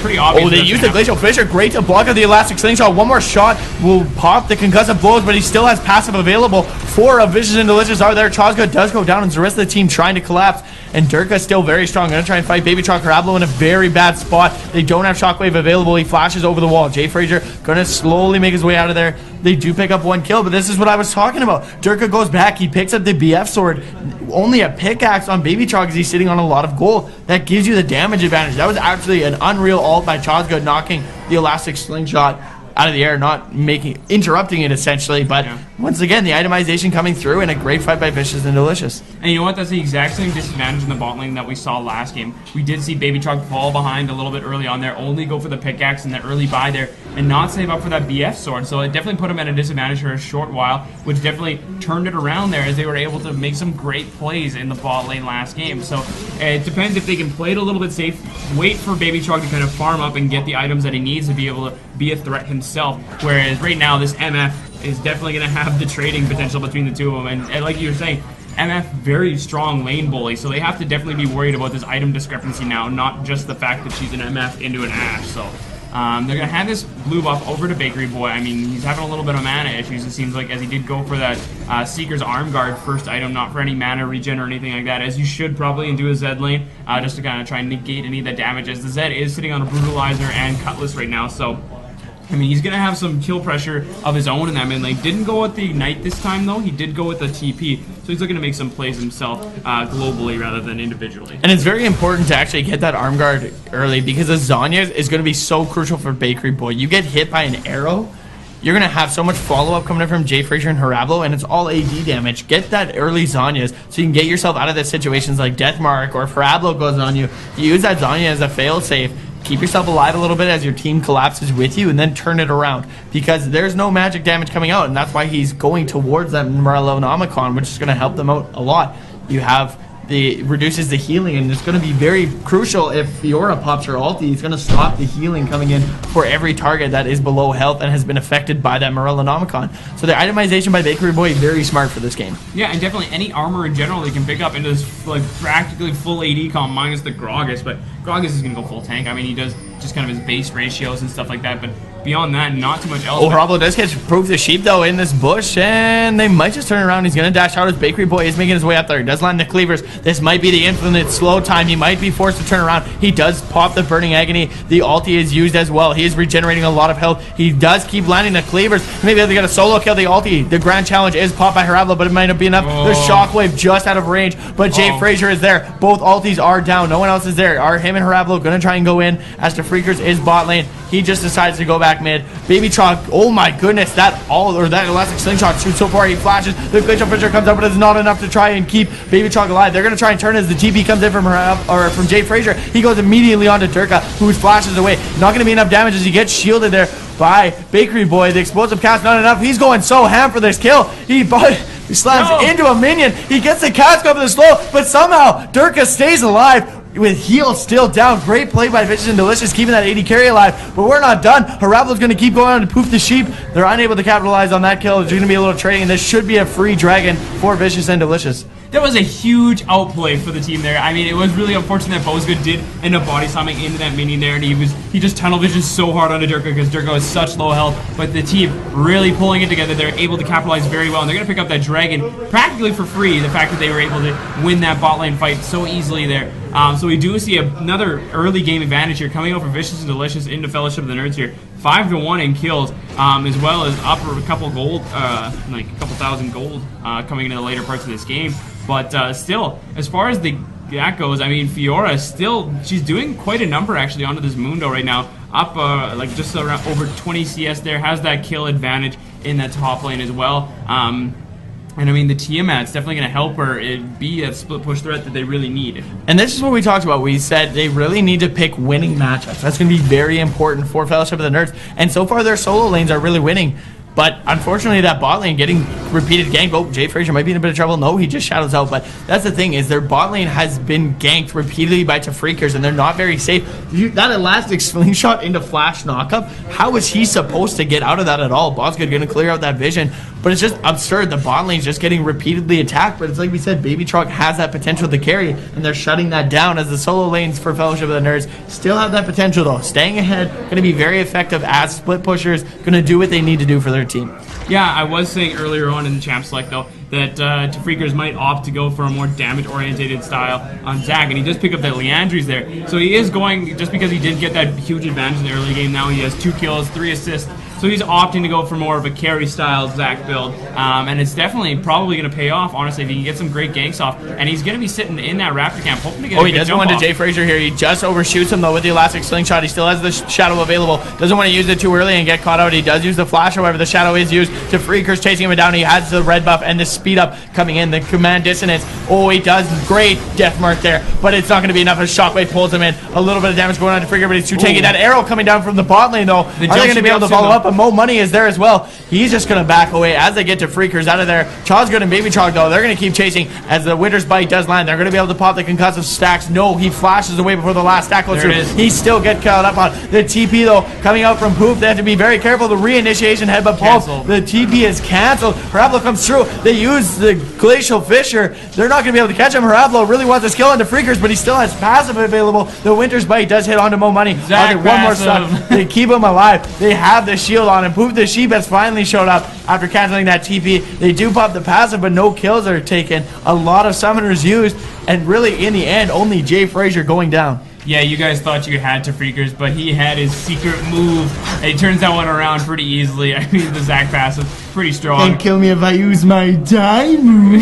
pretty obvious. Oh, they use the Glacial Fissure. Great to block out the Elastic Slingshot. One more shot will pop the concussive blows, but he still has passive available. 4 of Vicious and Delicious are there. Chazga does go down, and the rest of the team trying to collapse. And Durka still very strong. Going to try and fight Baby Chalk Harablo in a very bad spot. They don't have Shockwave available. He flashes over the wall. Jay Frazier going to slowly make his way out of there. They do pick up 1 kill, but this is what I was talking about. Durka goes back. He picks up the BF sword. Only a pickaxe on Baby Chalk as he's sitting on a lot of gold. That gives you the damage advantage. That was actually an unreal ult by Chazga, knocking the Elastic Slingshot out of the air, not interrupting it essentially, but once again the itemization coming through and a great fight by Vicious and Delicious. And you know what, that's the exact same disadvantage in the bot lane that we saw last game. We did see Baby Chalk fall behind a little bit early on there, only go for the pickaxe and the early buy there, and not save up for that BF sword, so it definitely put him at a disadvantage for a short while, which definitely turned it around there as they were able to make some great plays in the bot lane last game. So it depends if they can play it a little bit safe, wait for Baby Chalk to kind of farm up and get the items that he needs to be able to be a threat himself, whereas right now this MF is definitely going to have the trading potential between the two of them, and like you were saying, MF very strong lane bully, so they have to definitely be worried about this item discrepancy now, not just the fact that she's an MF into an Ashe. So they're going to hand this blue buff over to Bakery Boy. I mean, he's having a little bit of mana issues, it seems like, as he did go for that Seeker's Arm Guard first item, not for any mana regen or anything like that, as you should probably into a Zed lane, just to kind of try and negate any of the damages. The Zed is sitting on a Brutalizer and Cutlass right now, so I mean, he's going to have some kill pressure of his own in that mid lane. Didn't go with the Ignite this time, though. He did go with the TP. So he's looking to make some plays himself globally rather than individually. And it's very important to actually get that arm guard early, because the Zanya is going to be so crucial for Bakery Boy. You get hit by an arrow, you're going to have so much follow-up coming in from Jay Frazier and Harablo, and it's all AD damage. Get that early Zanyas so you can get yourself out of the situations like Deathmark, or if Harablo goes on you, you use that Zanya as a fail-safe. Keep yourself alive a little bit as your team collapses with you, and then turn it around, because there's no magic damage coming out, and that's why he's going towards that Morellonomicon, which is going to help them out a lot. You have reduces the healing, and it's going to be very crucial if Fiora pops her ulti. It's going to stop the healing coming in for every target that is below health and has been affected by that Morellonomicon. So the itemization by Bakery Boy, very smart for this game. Yeah, and definitely any armor in general they can pick up into this like practically full AD comp minus the Gragas, but Gragas is going to go full tank. I mean, he does just kind of his base ratios and stuff like that, but beyond that, not too much else. Oh, Harablo does catch Proof the Sheep, though, in this bush, and they might just turn around. He's going to dash out as Bakery Boy is making his way up there. He does land the cleavers. This might be the infinite slow time. He might be forced to turn around. He does pop the Burning Agony. The ulti is used as well. He is regenerating a lot of health. He does keep landing the cleavers. Maybe they're going to solo kill the ulti. The grand challenge is popped by Harablo, but it might not be enough. The Shockwave just out of range, but Jay Frazier is there. Both ultis are down. No one else is there. Are him and Harablo going to try and go in as the Freakers is bot lane. He just decides to go back mid. Baby Chalk, oh my goodness, that elastic slingshot shoots so far. He flashes. The Glacial Fissure comes up, but it's not enough to try and keep Baby Chalk alive. They're going to try and turn as the TP comes in from Jay Frazier. He goes immediately onto Durka, who flashes away. Not going to be enough damage as he gets shielded there by Bakery Boy. The explosive cast, not enough. He's going so ham for this kill. He slams into a minion. He gets the cask off the slow, but somehow Durka stays alive. With heal still down. Great play by Vicious and Delicious, keeping that 80 carry alive. But we're not done. Harablo's going to keep going on to poof the sheep. They're unable to capitalize on that kill. There's going to be a little trading, and this should be a free dragon for Vicious and Delicious. That was a huge outplay for the team there. I mean, it was really unfortunate that Bozgood did end up body slamming into that minion there, and he just tunnel visioned so hard onto Durka because Durka has such low health. But the team really pulling it together. They're able to capitalize very well, and they're going to pick up that dragon practically for free. The fact that they were able to win that bot lane fight so easily there. So we do see another early game advantage here coming out for Vicious and Delicious into Fellowship of the Nerds here. 5-1 in kills, as well as up a couple gold, like a couple thousand gold coming into the later parts of this game. But still, as far as that goes, I mean, Fiora still, she's doing quite a number actually onto this Mundo right now. Up like just around over 20 CS there, has that kill advantage in that top lane as well. And I mean, the Tiamat's definitely going to help her be a split push threat that they really need. And this is what we talked about. We said they really need to pick winning matchups. That's going to be very important for Fellowship of the Nerds. And so far, their solo lanes are really winning. But unfortunately, that bot lane getting repeated gank. Oh, Jay Frazier might be in a bit of trouble. No, he just shadows out. But that's the thing, is their bot lane has been ganked repeatedly by Tafreakers, and they're not very safe. That elastic slingshot into flash knockup, how is he supposed to get out of that at all? Bozgood going to clear out that vision. But it's just absurd. The bot lane's just getting repeatedly attacked. But it's like we said, Baby Truck has that potential to carry, and they're shutting that down as the solo lanes for Fellowship of the Nerds still have that potential, though. Staying ahead, going to be very effective as split pushers, going to do what they need to do for their team. Yeah, I was saying earlier on in the champ select, though, that Tafreakers might opt to go for a more damage-orientated style on Zach, and he does pick up that Leandry's there. So he is going, just because he did get that huge advantage in the early game, now he has 2 kills, 3 assists. So he's opting to go for more of a carry-style Zach build, and it's definitely probably going to pay off, honestly, if he can get some great ganks off. And he's going to be sitting in that Raptor camp, hoping to get a he does go into Jay Frazier here. He just overshoots him, though, with the elastic slingshot. He still has the shadow available. Doesn't want to use it too early and get caught out. He does use the flash, however, the shadow is used. Tafreakers chasing him down. He has the red buff and the speed up coming in. The command dissonance. Oh, he does great death mark there, but it's not going to be enough as Shockwave pulls him in. A little bit of damage going on to Tafreaker, but he's too taking that arrow coming down from the bot lane, though. Are they going to be able to follow up? But Mo Money is there as well. He's just going to back away as they get to Freakers out of there. Chosgood and Baby Chog, though, they're going to keep chasing as the Winter's Bite does land. They're going to be able to pop the concussive stacks. No, he flashes away before the last stack goes through. He still gets caught up on the TP, though, coming out from Poof. They have to be very careful. The reinitiation headbutt pulse. The TP is canceled. Harablo comes through. They use the Glacial Fissure. They're not going to be able to catch him. Harablo really wants to skill onto Freakers, but he still has passive available. The Winter's Bite does hit onto Mo Money. One more stock. They keep him alive. They have the shield on him. Poof the Sheep has finally showed up after canceling that TP. They do pop the passive, but no kills are taken. A lot of summoners used, and really in the end, only Jay Frazier going down. Yeah, you guys thought you had Tafreakers, but he had his secret move, and he turns that one around pretty easily. I mean, the Zach passive, pretty strong. Can't kill me if I use my die move.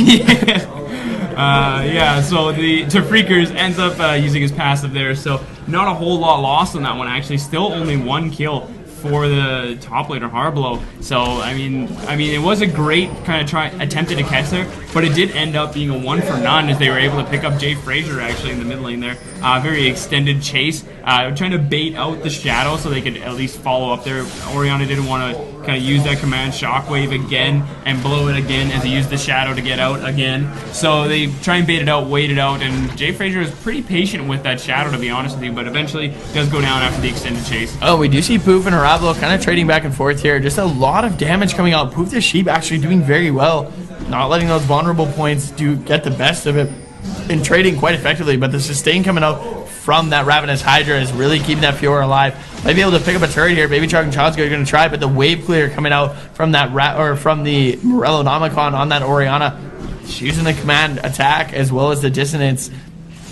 Yeah, so the Tafreakers ends up using his passive there, so not a whole lot lost on that one, actually. Still only 1 kill for the top laner Harblow. So I mean it was a great kind of attempted to catch there, but it did end up being a 1 for none as they were able to pick up Jay Frazier actually in the mid lane there. Very extended chase, trying to bait out the shadow so they could at least follow up there. Orianna didn't want to kind of use that command Shockwave again and blow it again as he used the shadow to get out again. So they try and bait it out, wait it out, and Jay Frazier is pretty patient with that shadow, to be honest with you, but eventually does go down after the extended chase. Oh, we do see Poof and Harablo kind of trading back and forth here. Just a lot of damage coming out. Poof the Sheep actually doing very well, not letting those vulnerable points get the best of it, and trading quite effectively, but the sustain coming out from that Ravenous Hydra is really keeping that Fiora alive. Might be able to pick up a turret here. Baby Truck and Chosgood are going to try, but the wave clear coming out from that from the Morello Nomicon on that Orianna. She's using the command attack as well as the dissonance,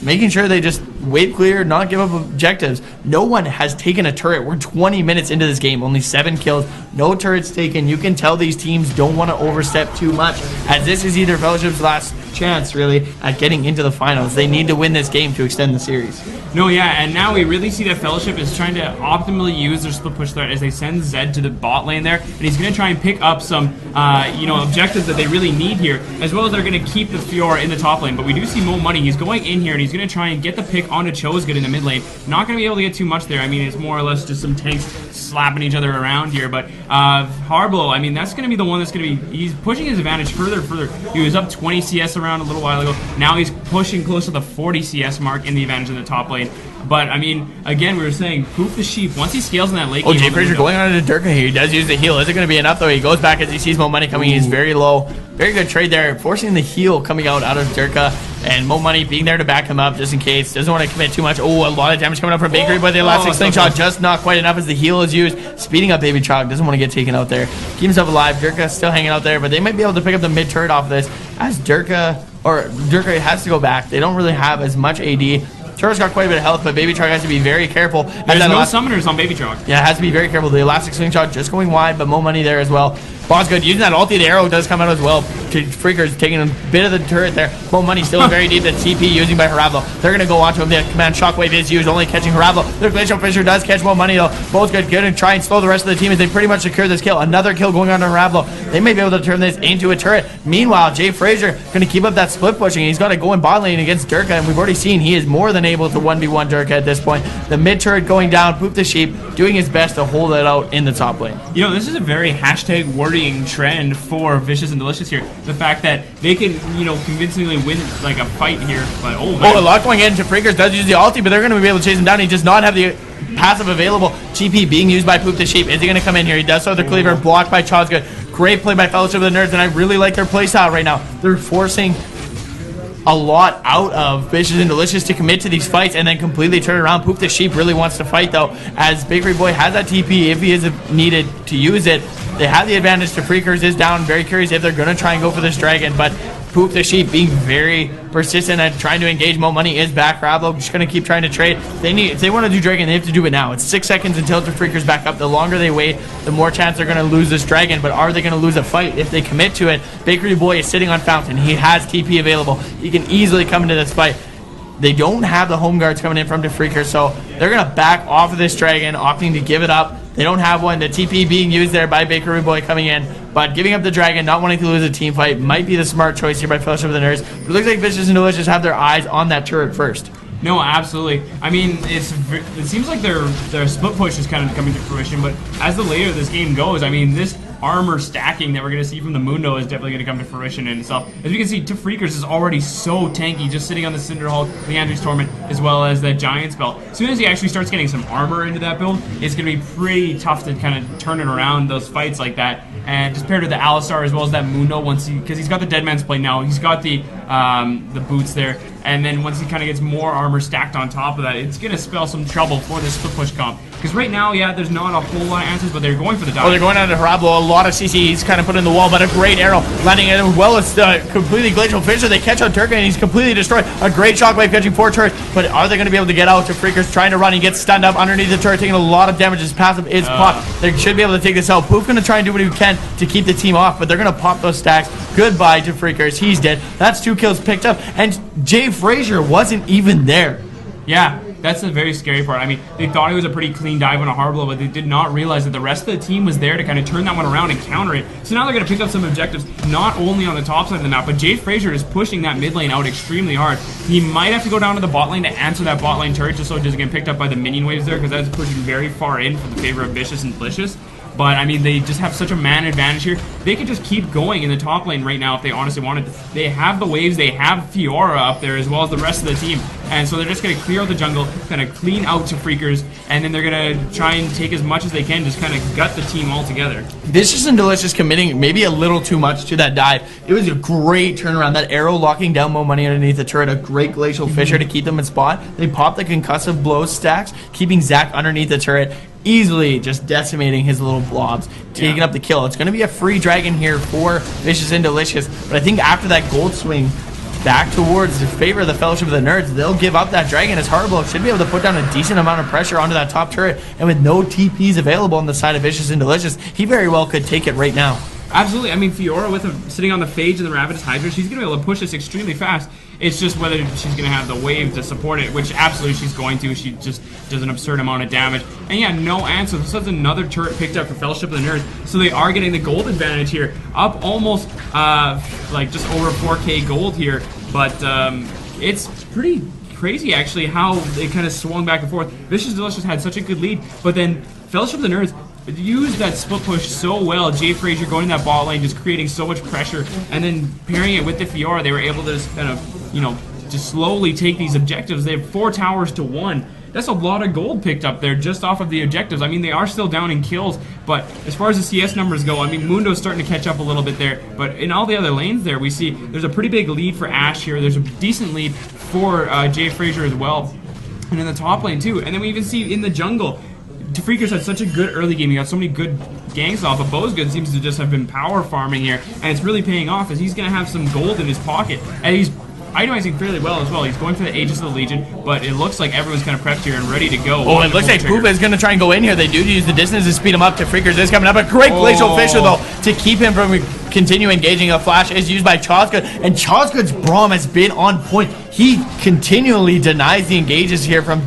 making sure they just wave clear, not give up objectives. No one has taken a turret. We're 20 minutes into this game, only 7 kills, no turrets taken. You can tell these teams don't want to overstep too much, as this is either Fellowship's last chance, really, at getting into the finals. They need to win this game to extend the series. No, yeah, and now we really see that Fellowship is trying to optimally use their split push threat as they send Zed to the bot lane there, and he's going to try and pick up some, objectives that they really need here, as well as they're going to keep the Fiora in the top lane. But we do see Mo Money. He's going in here, and he's going to try and get the pick onto Chosgood in the mid lane. Not going to be able to get too much there. I mean, it's more or less just some tanks slapping each other around here. But Harblow, I mean, that's going to be the one that's going to be, he's pushing his advantage further. He was up 20 CS around a little while ago. Now he's pushing close to the 40 CS mark in the advantage in the top lane. But, I mean, again, we were saying, Poop the Sheep, once he scales in that late game... Jay Frazier going on to Durka here. He does use the heal. Is it going to be enough, though? He goes back as he sees Mo Money coming. He's very low. Very good trade there, forcing the heal coming out of Durka. And Mo Money being there to back him up just in case. Doesn't want to commit too much. Oh, a lot of damage coming up from Bakery, but the elastic slingshot just not quite enough as the heal is used. Speeding up Baby Chalk. Doesn't want to get taken out there. Keep himself alive. Durka still hanging out there, but they might be able to pick up the mid turret off of this as Durka has to go back. They don't really have as much AD. Turret's got quite a bit of health, but Baby Chalk has to be very careful. There's no summoners on Baby Chalk. Yeah, has to be very careful. The elastic slingshot just going wide, but Mo Money there as well. Boss good. Using that ulti, the arrow does come out as well. Freaker's taking a bit of the turret there. Mo Money still very deep. The TP using by Haravlo. They're going to go onto him. The command shockwave is used, only catching Haravlo. The Glacial Fisher does catch Mo Money though. Both good and try and slow the rest of the team as they pretty much secure this kill. Another kill going on to Haravlo. They may be able to turn this into a turret. Meanwhile, Jay Frazier going to keep up that split pushing. He's got to go in bot lane against Durka, and we've already seen he is more than able to 1v1 Durka at this point. The mid turret going down. Poop the Sheep doing his best to hold it out in the top lane. You know, this is a very hashtag worrying trend for Vicious and Delicious here. The fact that they can, you know, convincingly win like a fight here, but a lot going into Freakers does use the ulti, but they're going to be able to chase him down. He does not have the passive available. GP being used by Poop the Sheep. Is he going to come in here? He does so. The cleaver blocked by Chosgood. Great play by Fellowship of the Nerds, and I really like their playstyle right now. They're forcing a lot out of Vicious and Delicious to commit to these fights and then completely turn around. Poop the Sheep really wants to fight though, as Bakery Boy has that TP if he is needed to use it. They have the advantage to Freakers is down. Very curious if they're going to try and go for this dragon, but Poop the Sheep being very persistent and trying to engage. Mo Money is back. Ravlo just going to keep trying to trade. If they want to do dragon, they have to do it now. It's 6 seconds until the Freakers back up. The longer they wait, the more chance they're going to lose this dragon, but are they going to lose a fight if they commit to it? Bakery Boy is sitting on Fountain. He has TP available. He can easily come into this fight. They don't have the home guards coming in from the Freaker, so they're going to back off of this dragon, opting to give it up. They don't have one. The TP being used there by Bakery Boy coming in, but giving up the dragon, not wanting to lose a team fight, might be the smart choice here by Fellowship of the Nerds. But it looks like Vicious and Delicious have their eyes on that turret first. No, absolutely. I mean, it seems like their split push is kind of coming to fruition, but as the later this game goes, I mean, this armor stacking that we're going to see from the Mundo is definitely going to come to fruition in itself. As you can see, Freakers is already so tanky, just sitting on the Cinderhulk, Leandry's Torment, as well as that Giant's Belt. As soon as he actually starts getting some armor into that build, it's going to be pretty tough to kind of turn it around, those fights like that. And just paired with the Alistar as well as that Mundo, because he's got the Dead Man's Plate now, he's got the boots there, and then once he kind of gets more armor stacked on top of that, it's going to spell some trouble for this split push comp. Because right now, yeah, there's not a whole lot of answers, but they're going for the dive. Oh, they're going on to Haravlo. A lot of CCs kind of put in the wall, but a great arrow landing as well as completely Glacial Fisher. They catch on Turka, and he's completely destroyed. A great shockwave catching 4 turrets, but are they going to be able to get out to Freakers trying to run? He gets stunned up underneath the turret, taking a lot of damage. His passive is popped. They should be able to take this out. Poof's going to try and do what he can to keep the team off, but they're going to pop those stacks. Goodbye to Freakers. He's dead. That's 2 kills picked up, and Jay Frazier wasn't even there. Yeah, that's the very scary part. I mean, they thought it was a pretty clean dive on a hard blow, but they did not realize that the rest of the team was there to kind of turn that one around and counter it. So now they're going to pick up some objectives, not only on the top side of the map, but Jay Frazier is pushing that mid lane out extremely hard. He might have to go down to the bot lane to answer that bot lane turret just so it doesn't get picked up by the minion waves there, because that's pushing very far in for the favor of Vicious and Delicious. But, I mean, they just have such a man advantage here. They could just keep going in the top lane right now if they honestly wanted to. They have the waves, they have Fiora up there as well as the rest of the team. And so they're just going to clear out the jungle, kind of clean out to Freakers, and then they're going to try and take as much as they can, just kind of gut the team all together. Vicious and Delicious committing maybe a little too much to that dive. It was a great turnaround. That arrow locking down Mo Money underneath the turret, a great Glacial Fisher to keep them in spot. They popped the concussive blow stacks, keeping Zach underneath the turret, easily just decimating his little blobs, taking up the kill. It's going to be a free dragon here for Vicious and Delicious, but I think after that gold swing back towards the favor of the Fellowship of the Nerds, they'll give up that dragon as Harblow should be able to put down a decent amount of pressure onto that top turret, and with no TPs available on the side of Vicious and Delicious, he very well could take it right now. Absolutely. I mean, Fiora with him sitting on the Phage and the Ravenous Hydra, she's going to be able to push this extremely fast. It's just whether she's going to have the wave to support it, which absolutely she's going to. She just does an absurd amount of damage. And yeah, no answer. This is another turret picked up for Fellowship of the Nerds. So they are getting the gold advantage here. Up almost like just over 4K gold here. But it's pretty crazy actually how it kind of swung back and forth. Vicious Delicious had such a good lead, but then Fellowship of the Nerds used that split push so well. Jay Frazier going in that ball lane, just creating so much pressure, and then pairing it with the Fiora, they were able to just kind of, you know, just slowly take these objectives. They have 4 towers to 1. That's a lot of gold picked up there just off of the objectives. I mean, they are still down in kills, but as far as the CS numbers go, I mean, Mundo's starting to catch up a little bit there. But in all the other lanes there, we see there's a pretty big lead for Ash here. There's a decent lead for Jay Frazier as well. And in the top lane, too. And then we even see in the jungle, Freakers had such a good early game. He got so many good ganks off, but Bozgood seems to just have been power farming here, and it's really paying off as he's going to have some gold in his pocket. And he's itemizing fairly well as well. He's going for the Aegis of the Legion, but it looks like everyone's kind of prepped here and ready to go. Oh, it looks like Poopa is going to try and go in here. They do use the distance to speed him up. To Freakers is coming up. A great Glacial Fissure, though, to keep him from continue engaging. A flash is used by Chosgood, and Chosgood's Braum has been on point. He continually denies the engages here from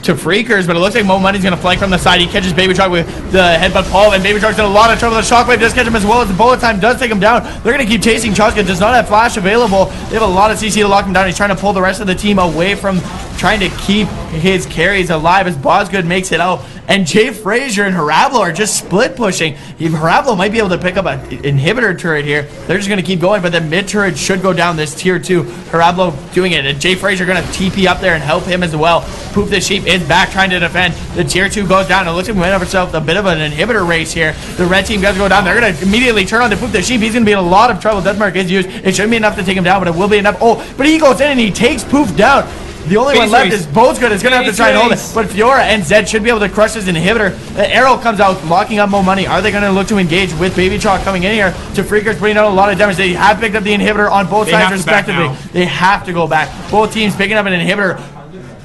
to Freakers, but it looks like Mo Money's going to flank from the side. He catches Baby Shark with the headbutt Paul, and Baby Shark's in a lot of trouble. The Shockwave does catch him as well as the bullet time does take him down. They're going to keep chasing. Chosgood does not have flash available. They have a lot of CC to lock him down. He's trying to pull the rest of the team away from trying to keep his carries alive as Bozgood makes it out. And Jay Frazier and Harablo are just split pushing. Harablo might be able to pick up an inhibitor turret here. They're just going to keep going, but the mid turret should go down this tier 2. Harablo doing it, and Jay Frazier going to TP up there and help him as well. Poof the Sheep is back trying to defend. The tier 2 goes down. It looks like we went over itself a bit of an inhibitor race here. The red team does go down. They're going to immediately turn on to Poof the Sheep. He's going to be in a lot of trouble. Deathmark is used. It shouldn't be enough to take him down, but it will be enough. Oh, but he goes in and he takes Poof down. The only one left is Bozgood. Is going to have to try and hold it. But Fiora and Zed should be able to crush this inhibitor. The arrow comes out, locking up Mo Money. Are they going to look to engage with Baby Chalk coming in here? To Freakers putting out a lot of damage. They have picked up the inhibitor on both sides respectively. They have to go back. Both teams picking up an inhibitor.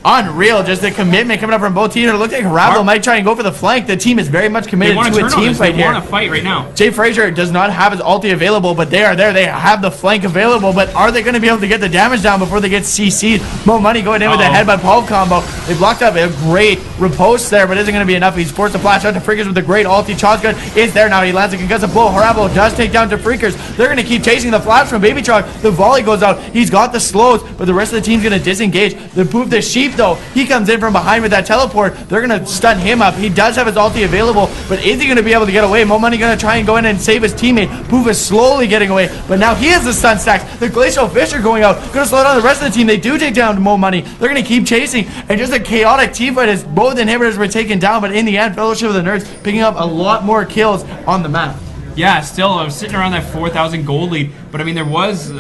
Unreal, just the commitment coming up from both teams. It looks like Harablo might try and go for the flank. The team is very much committed to a team fight here. They want to fight right now. Jay Frazier does not have his ulti available, but they are there. They have the flank available, but are they going to be able to get the damage down before they get CC'd? Mo Money going in with the headbutt Paul combo. They blocked up a great riposte there, but isn't going to be enough. He's forced to flash out to Freakers with a great ulti. Chosgood is there now. He lands a concussive blow. Harablo does take down to Freakers. They're going to keep chasing the flash from Baby Chalk. The volley goes out. He's got the slows, but the rest of the team's going to disengage. The Poof the Sheep, though, he comes in from behind with that teleport. They're going to stun him up. He does have his ulti available, but is he going to be able to get away? Mo Money going to try and go in and save his teammate. Poof is slowly getting away, but now he has the stun stacks. The Glacial Fissure going out. Going to slow down the rest of the team. They do take down Mo Money. They're going to keep chasing, and just a chaotic team fight as both inhibitors were taken down, but in the end, Fellowship of the Nerds picking up a lot more kills on the map. Yeah, still sitting around that 4,000 gold lead, but I mean there was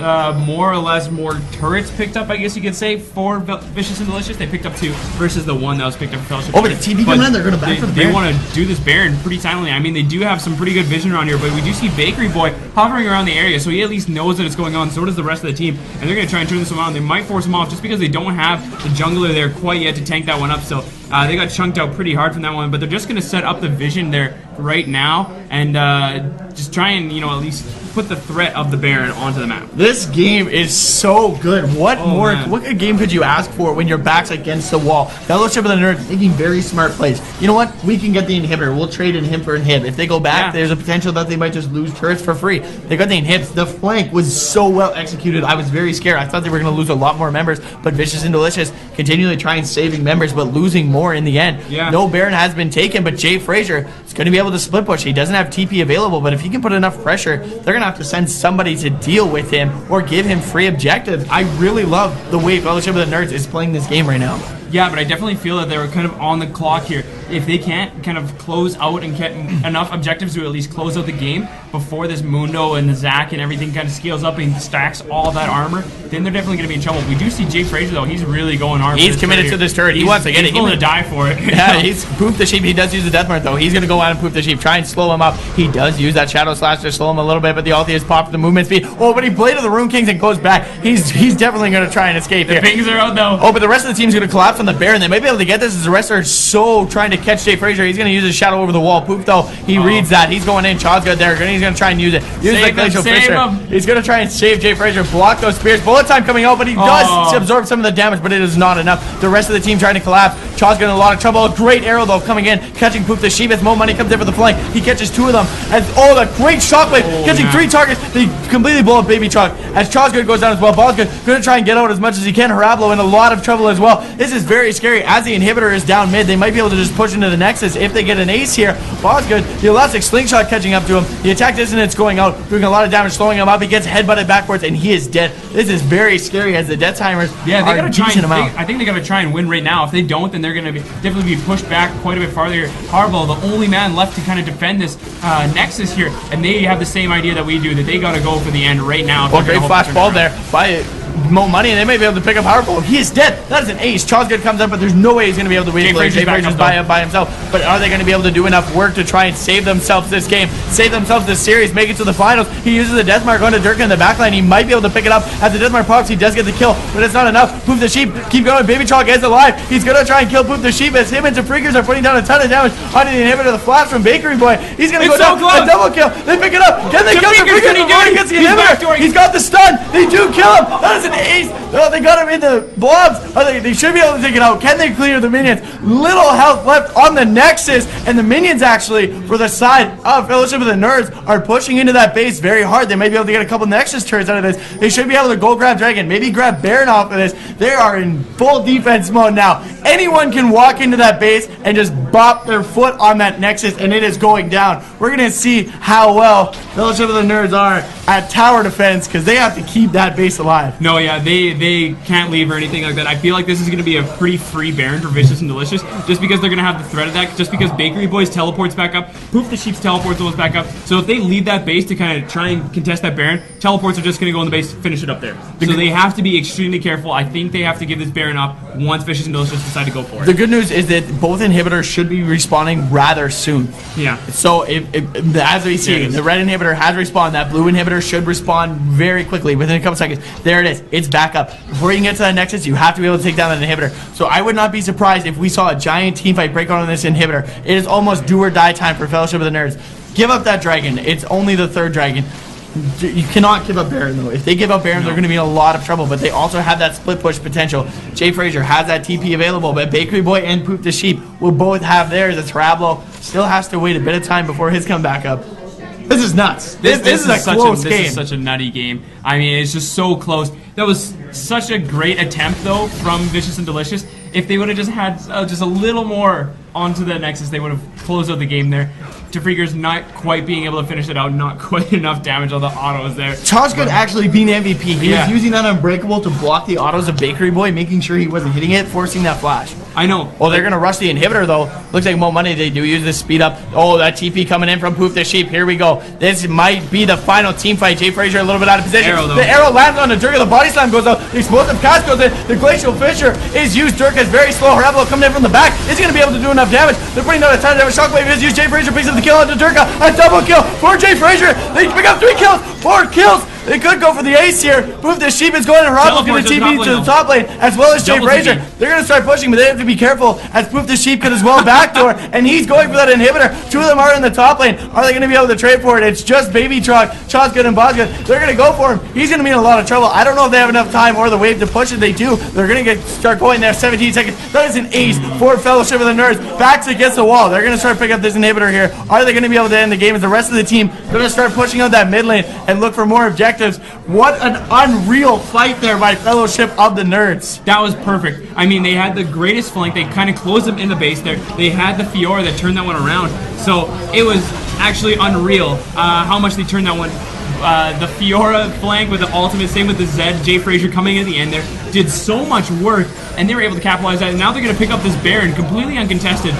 more or less more turrets picked up, I guess you could say, for Vicious and Delicious. They picked up 2 versus the 1 that was picked up for Fellowship. Oh, but the TV coming in, they're going to back for the Baron. They want to do this Baron pretty silently. I mean, they do have some pretty good vision around here, but we do see Bakery Boy hovering around the area, so he at least knows that it's going on. So does the rest of the team, and they're going to try and turn this around. They might force him off just because they don't have the jungler there quite yet to tank that one up. So they got chunked out pretty hard from that one, but they're just going to set up the vision there right now and just try and, you know, at least put the threat of the Baron onto the map. This game is so good. What good game could you ask for when your back's against the wall? Fellowship of the Nerds making very smart plays. You know what? We can get the inhibitor. We'll trade in him for inhib. If they go back, there's a potential that they might just lose turrets for free. They got the inhibs. The flank was so well executed. I was very scared. I thought they were going to lose a lot more members, but Vicious and Delicious continually trying saving members, but losing more in the end. Yeah. No Baron has been taken, but Jay Frazier is going to be able to split push. He doesn't have TP available, but if he can put enough pressure, they're going to have to send somebody to deal with him or give him free objectives. I really love the way Fellowship of the Nerds is playing this game right now. Yeah, but I definitely feel that they were kind of on the clock here. If they can't kind of close out and get enough objectives to at least close out the game before this Mundo and the Zac and everything kind of scales up and stacks all that armor, then they're definitely going to be in trouble. We do see Jay Frazier, though. He's really going hard. He's committed to this turret. He wants to get it. He's willing to die for it. Yeah, he's Poof the Sheep. He does use the Death Mark, though. He's going to go out and Poof the Sheep. Try and slow him up. He does use that Shadow Slash to slow him a little bit, but the ulti is popped the movement speed. Oh, but he Blade of the Rune Kings and goes back. He's definitely going to try and escape here. The pings are out, though. Oh, but the rest of the team's going to collapse collapse on the Baron. They might be able to get this as the rest are so trying to catch Jay Frazier. He's going to use his shadow over the wall. Poop, though, he reads that. He's going in. Chaw's good there. He's going to try and use it. Use the Glacial Fisher. He's going to try and save Jay Frazier. Block those spears. Bullet time coming out, but he does absorb some of the damage, but it is not enough. The rest of the team trying to collapse. Chaw's getting a lot of trouble. A great arrow, though, coming in. Catching Poop the Sheep as Mo Money comes in for the flank. He catches 2 of them. And, the great shockwave. Catching 3 targets. They completely blow up Baby Chalk. As Chaw's good goes down as well. Ball's good. Going to try and get out as much as he can. Harablo in a lot of trouble as well. This is very scary. As the inhibitor is down mid, they might be able to just push into the Nexus if they get an ace here. Ball's good. The Elastic Slingshot catching up to him. The attack dissonance going out, doing a lot of damage, slowing him up. He gets headbutted backwards, and he is dead. This is very scary as the Death Timers they gotta try decent amount. I think they gotta try and win right now. If they don't, then they're gonna definitely be pushed back quite a bit farther. Harbaugh, the only man left to kind of defend this Nexus here, and they have the same idea that we do, that they gotta go for the end right now. Well, great flash ball there by Mo Money, and they may be able to pick up Powerful. He is dead. That is an ace. Chawsgood comes up, but there's no way he's going to be able to win. Jay Frazier's by himself. But are they going to be able to do enough work to try and save themselves this game, save themselves this series, make it to the finals? He uses the Death Mark onto Durka in the backline. He might be able to pick it up. As the Death Mark pops, he does get the kill, but it's not enough. Poop the Sheep, keep going. Baby Chalk is alive. He's going to try and kill Poop the Sheep as him and Freakers are putting down a ton of damage onto the inhibitor. The flash from Bakery Boy. He's going to go down. A double kill. They pick it up. Can they kill the Freakers before he gets the inhibitor? He's got the stun. They do kill him. That is an ace. Oh, they got him in the blobs. They should be able to take it out. Can they clear the minions? Little health left on the Nexus, and the minions actually, for the side of Fellowship of the Nerds, are pushing into that base very hard. They may be able to get a couple Nexus turns out of this. They should be able to go grab Dragon, maybe grab Baron off of this. They are in full defense mode now. Anyone can walk into that base and just bop their foot on that Nexus, and it is going down. We're going to see how well Fellowship of the Nerds are at tower defense, because they have to keep that base alive. No, yeah, they can't leave or anything like that. I feel like this is going to be a pretty free Baron for Vicious and Delicious, just because they're going to have the threat of that, just because Bakery Boys teleports back up, Poof the Sheep's teleports almost back up. So if they leave that base to kind of try and contest that Baron, teleports are just going to go in the base, finish it up there. So they have to be extremely careful. I think they have to give this Baron up once Vicious and Delicious decide to go for it. The good news is that both inhibitors should be respawning rather soon. Yeah. So as we see, the red inhibitor has respawned. That blue inhibitor should respawn very quickly, within a couple seconds. There it is. It's back up. Before you can get to that Nexus, you have to be able to take down that inhibitor. So I would not be surprised if we saw a giant team fight break out on this inhibitor. It is almost do or die time for Fellowship of the Nerds. Give up that dragon. It's only the third dragon. You cannot give up Baron, though. If they give up Baron, they're going to be in a lot of trouble, but they also have that split push potential. Jay Frazier has that TP available, but Bakery Boy and Poop the Sheep will both have theirs. As Harablo still has to wait a bit of time before his come back up. This is nuts. This is a close game. This is such a nutty game. I mean, it's just so close. That was such a great attempt, though, from Vicious and Delicious. If they would have just had just a little more onto the Nexus, they would have closed out the game there. Freakers not quite being able to finish it out, not quite enough damage on the autos there. Chawsgood actually being MVP. He was using that Unbreakable to block the autos of Bakery Boy, making sure he wasn't hitting it, forcing that flash. I know. Well, they're going to rush the inhibitor, though. Looks like Mo Money, they do use this speed up. Oh, that TP coming in from Poof the Sheep. Here we go. This might be the final team fight. Jay Frazier a little bit out of position. The arrow lands on the Durka. The body slam goes out. The explosive cast goes in. The Glacial Fisher is used. Durka is very slow. Harablo coming in from the back. Is he going to be able to do enough damage? They're putting down a ton of damage. Shockwave is used. Jay Frazier picks up the kill onto Durka. A double kill for Jay Frazier. They pick up 3 kills, 4 kills. They could go for the ace here. Poof the Sheep is going, and Harablo's going to TP to the top lane, as well as Jay Frazier. They're going to start pushing, but they have to be careful, as Poof the Sheep could as well backdoor, and he's going for that inhibitor. 2 of them are in the top lane. Are they going to be able to trade for it? It's just Baby Chalk, Chawsgood, and Bosgood. They're going to go for him. He's going to be in a lot of trouble. I don't know if they have enough time or the wave to push it. They do. They're going to start going there. 17 seconds. That is an ace for Fellowship of the Nerds. Backs against the wall. They're going to start picking up this inhibitor here. Are they going to be able to end the game? As the rest of the team going to start pushing out that mid lane and look for more objectives? What an unreal fight there by Fellowship of the Nerds. That was perfect. I mean, they had the greatest flank. They kind of closed them in the base there. They had the Fiora that turned that one around. So it was actually unreal how much they turned that one. The Fiora flank with the ultimate, same with the Zed. Jay Frazier coming in at the end there, did so much work, and they were able to capitalize that. And now they're going to pick up this Baron completely uncontested.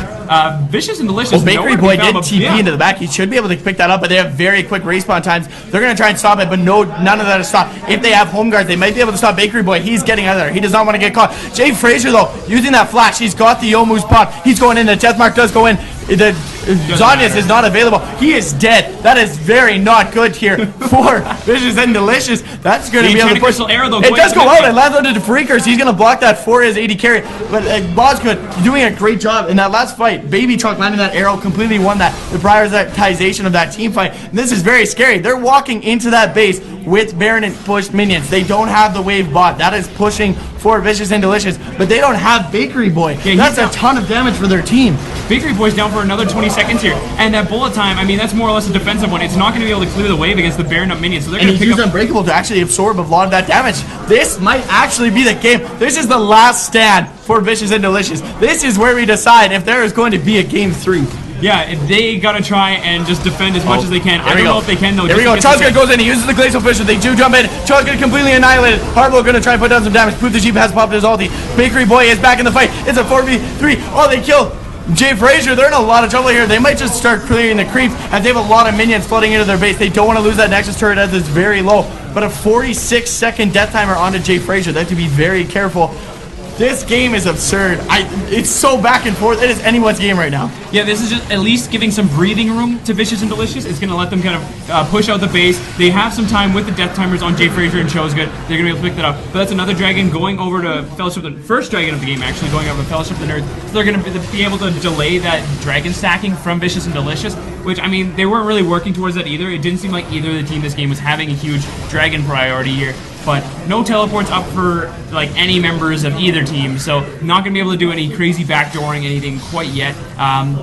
Vicious and Delicious. Well, Bakery Boy did TP into the back. He should be able to pick that up, but they have very quick respawn times. They're going to try and stop it, but none of that is stopped. If they have home guards, they might be able to stop Bakery Boy. He's getting out of there. He does not want to get caught. Jay Frazier, though, using that flash. He's got the Yomu's pop. He's going in. The Death Mark does go in. The Zonius is not available. He is dead. That is very not good here for Vicious and Delicious. That's going to be able to push. Arrow, though, it does go out. It lands onto the Freakers. He's going to block that for his AD carry. But Bosgood doing a great job in that last fight. Baby Truck landing that arrow completely won that. The prioritization of that team fight. And this is very scary. They're walking into that base with Baron and pushed minions. They don't have the wave bot. That is pushing for Vicious and Delicious. But they don't have Bakery Boy. Yeah, that's a ton of damage for their team. Bakery Boy's down for another 20 seconds here. And that bullet time, I mean, that's more or less a defensive one. It's not going to be able to clear the wave against the Baron up minions. So they're going to pick up Unbreakable to actually absorb a lot of that damage. This might actually be the game. This is the last stand for Vicious and Delicious. This is where we decide if there is going to be a game 3. Yeah, if they gotta try and just defend as much as they can. I don't know if they can though. Here we go. Chazka goes in. He uses the Glacial Fissure. They do jump in. Chazka completely annihilated. Harlow gonna try and put down some damage. Poop the Jeep has popped his ulti. Bakery Boy is back in the fight. It's a 4v3. Oh, they kill Jay Frazier. They're in a lot of trouble here. They might just start clearing the creeps as they have a lot of minions flooding into their base. They don't want to lose that Nexus turret as it's very low. But a 46-second death timer onto Jay Frazier. They have to be very careful. This game is absurd. It's so back and forth. It is anyone's game right now. Yeah, this is just at least giving some breathing room to Vicious and Delicious. It's going to let them kind of push out the base. They have some time with the death timers on Jay Frazier and Chosgood. They're going to be able to pick that up. But that's another dragon going over to Fellowship of the first dragon of the game, actually going over to Fellowship of the Nerds. So they're going to be able to delay that dragon stacking from Vicious and Delicious, which, I mean, they weren't really working towards that either. It didn't seem like either of the team this game was having a huge dragon priority here. But no teleports up for like any members of either team, so not going to be able to do any crazy backdooring anything quite yet.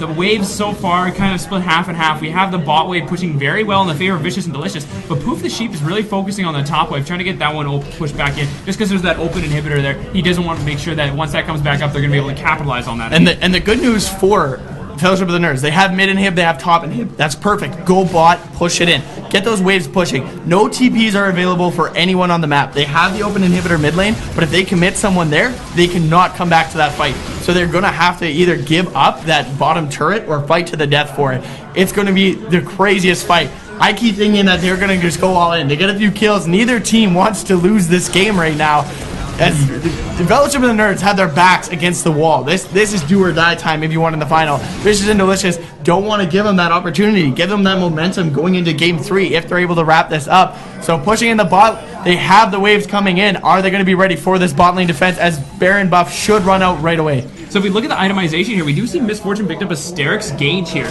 The waves so far kind of split half and half. We have the bot wave pushing very well in the favor of Vicious and Delicious, but Poof the Sheep is really focusing on the top wave, trying to get that one pushed back in, just because there's that open inhibitor there. He doesn't want to make sure that once that comes back up, they're going to be able to capitalize on that. And the good news for Fellowship of the Nerds, they have mid inhib, they have top inhib. That's perfect. Go bot, push it in. Get those waves pushing. No TPs are available for anyone on the map. They have the open inhibitor mid lane, but if they commit someone there, they cannot come back to that fight. So they're going to have to either give up that bottom turret or fight to the death for it. It's going to be the craziest fight. I keep thinking that they're going to just go all in. They get a few kills. Neither team wants to lose this game right now. As the Fellowship of the Nerds have their backs against the wall. This is do or die time if you want in the final. Vicious and Delicious don't want to give them that opportunity. Give them that momentum going into game 3 if they're able to wrap this up. So pushing in the bot, they have the waves coming in. Are they going to be ready for this bot lane defense as Baron buff should run out right away? So if we look at the itemization here, we do see Misfortune picked up a Sterix Gauge here.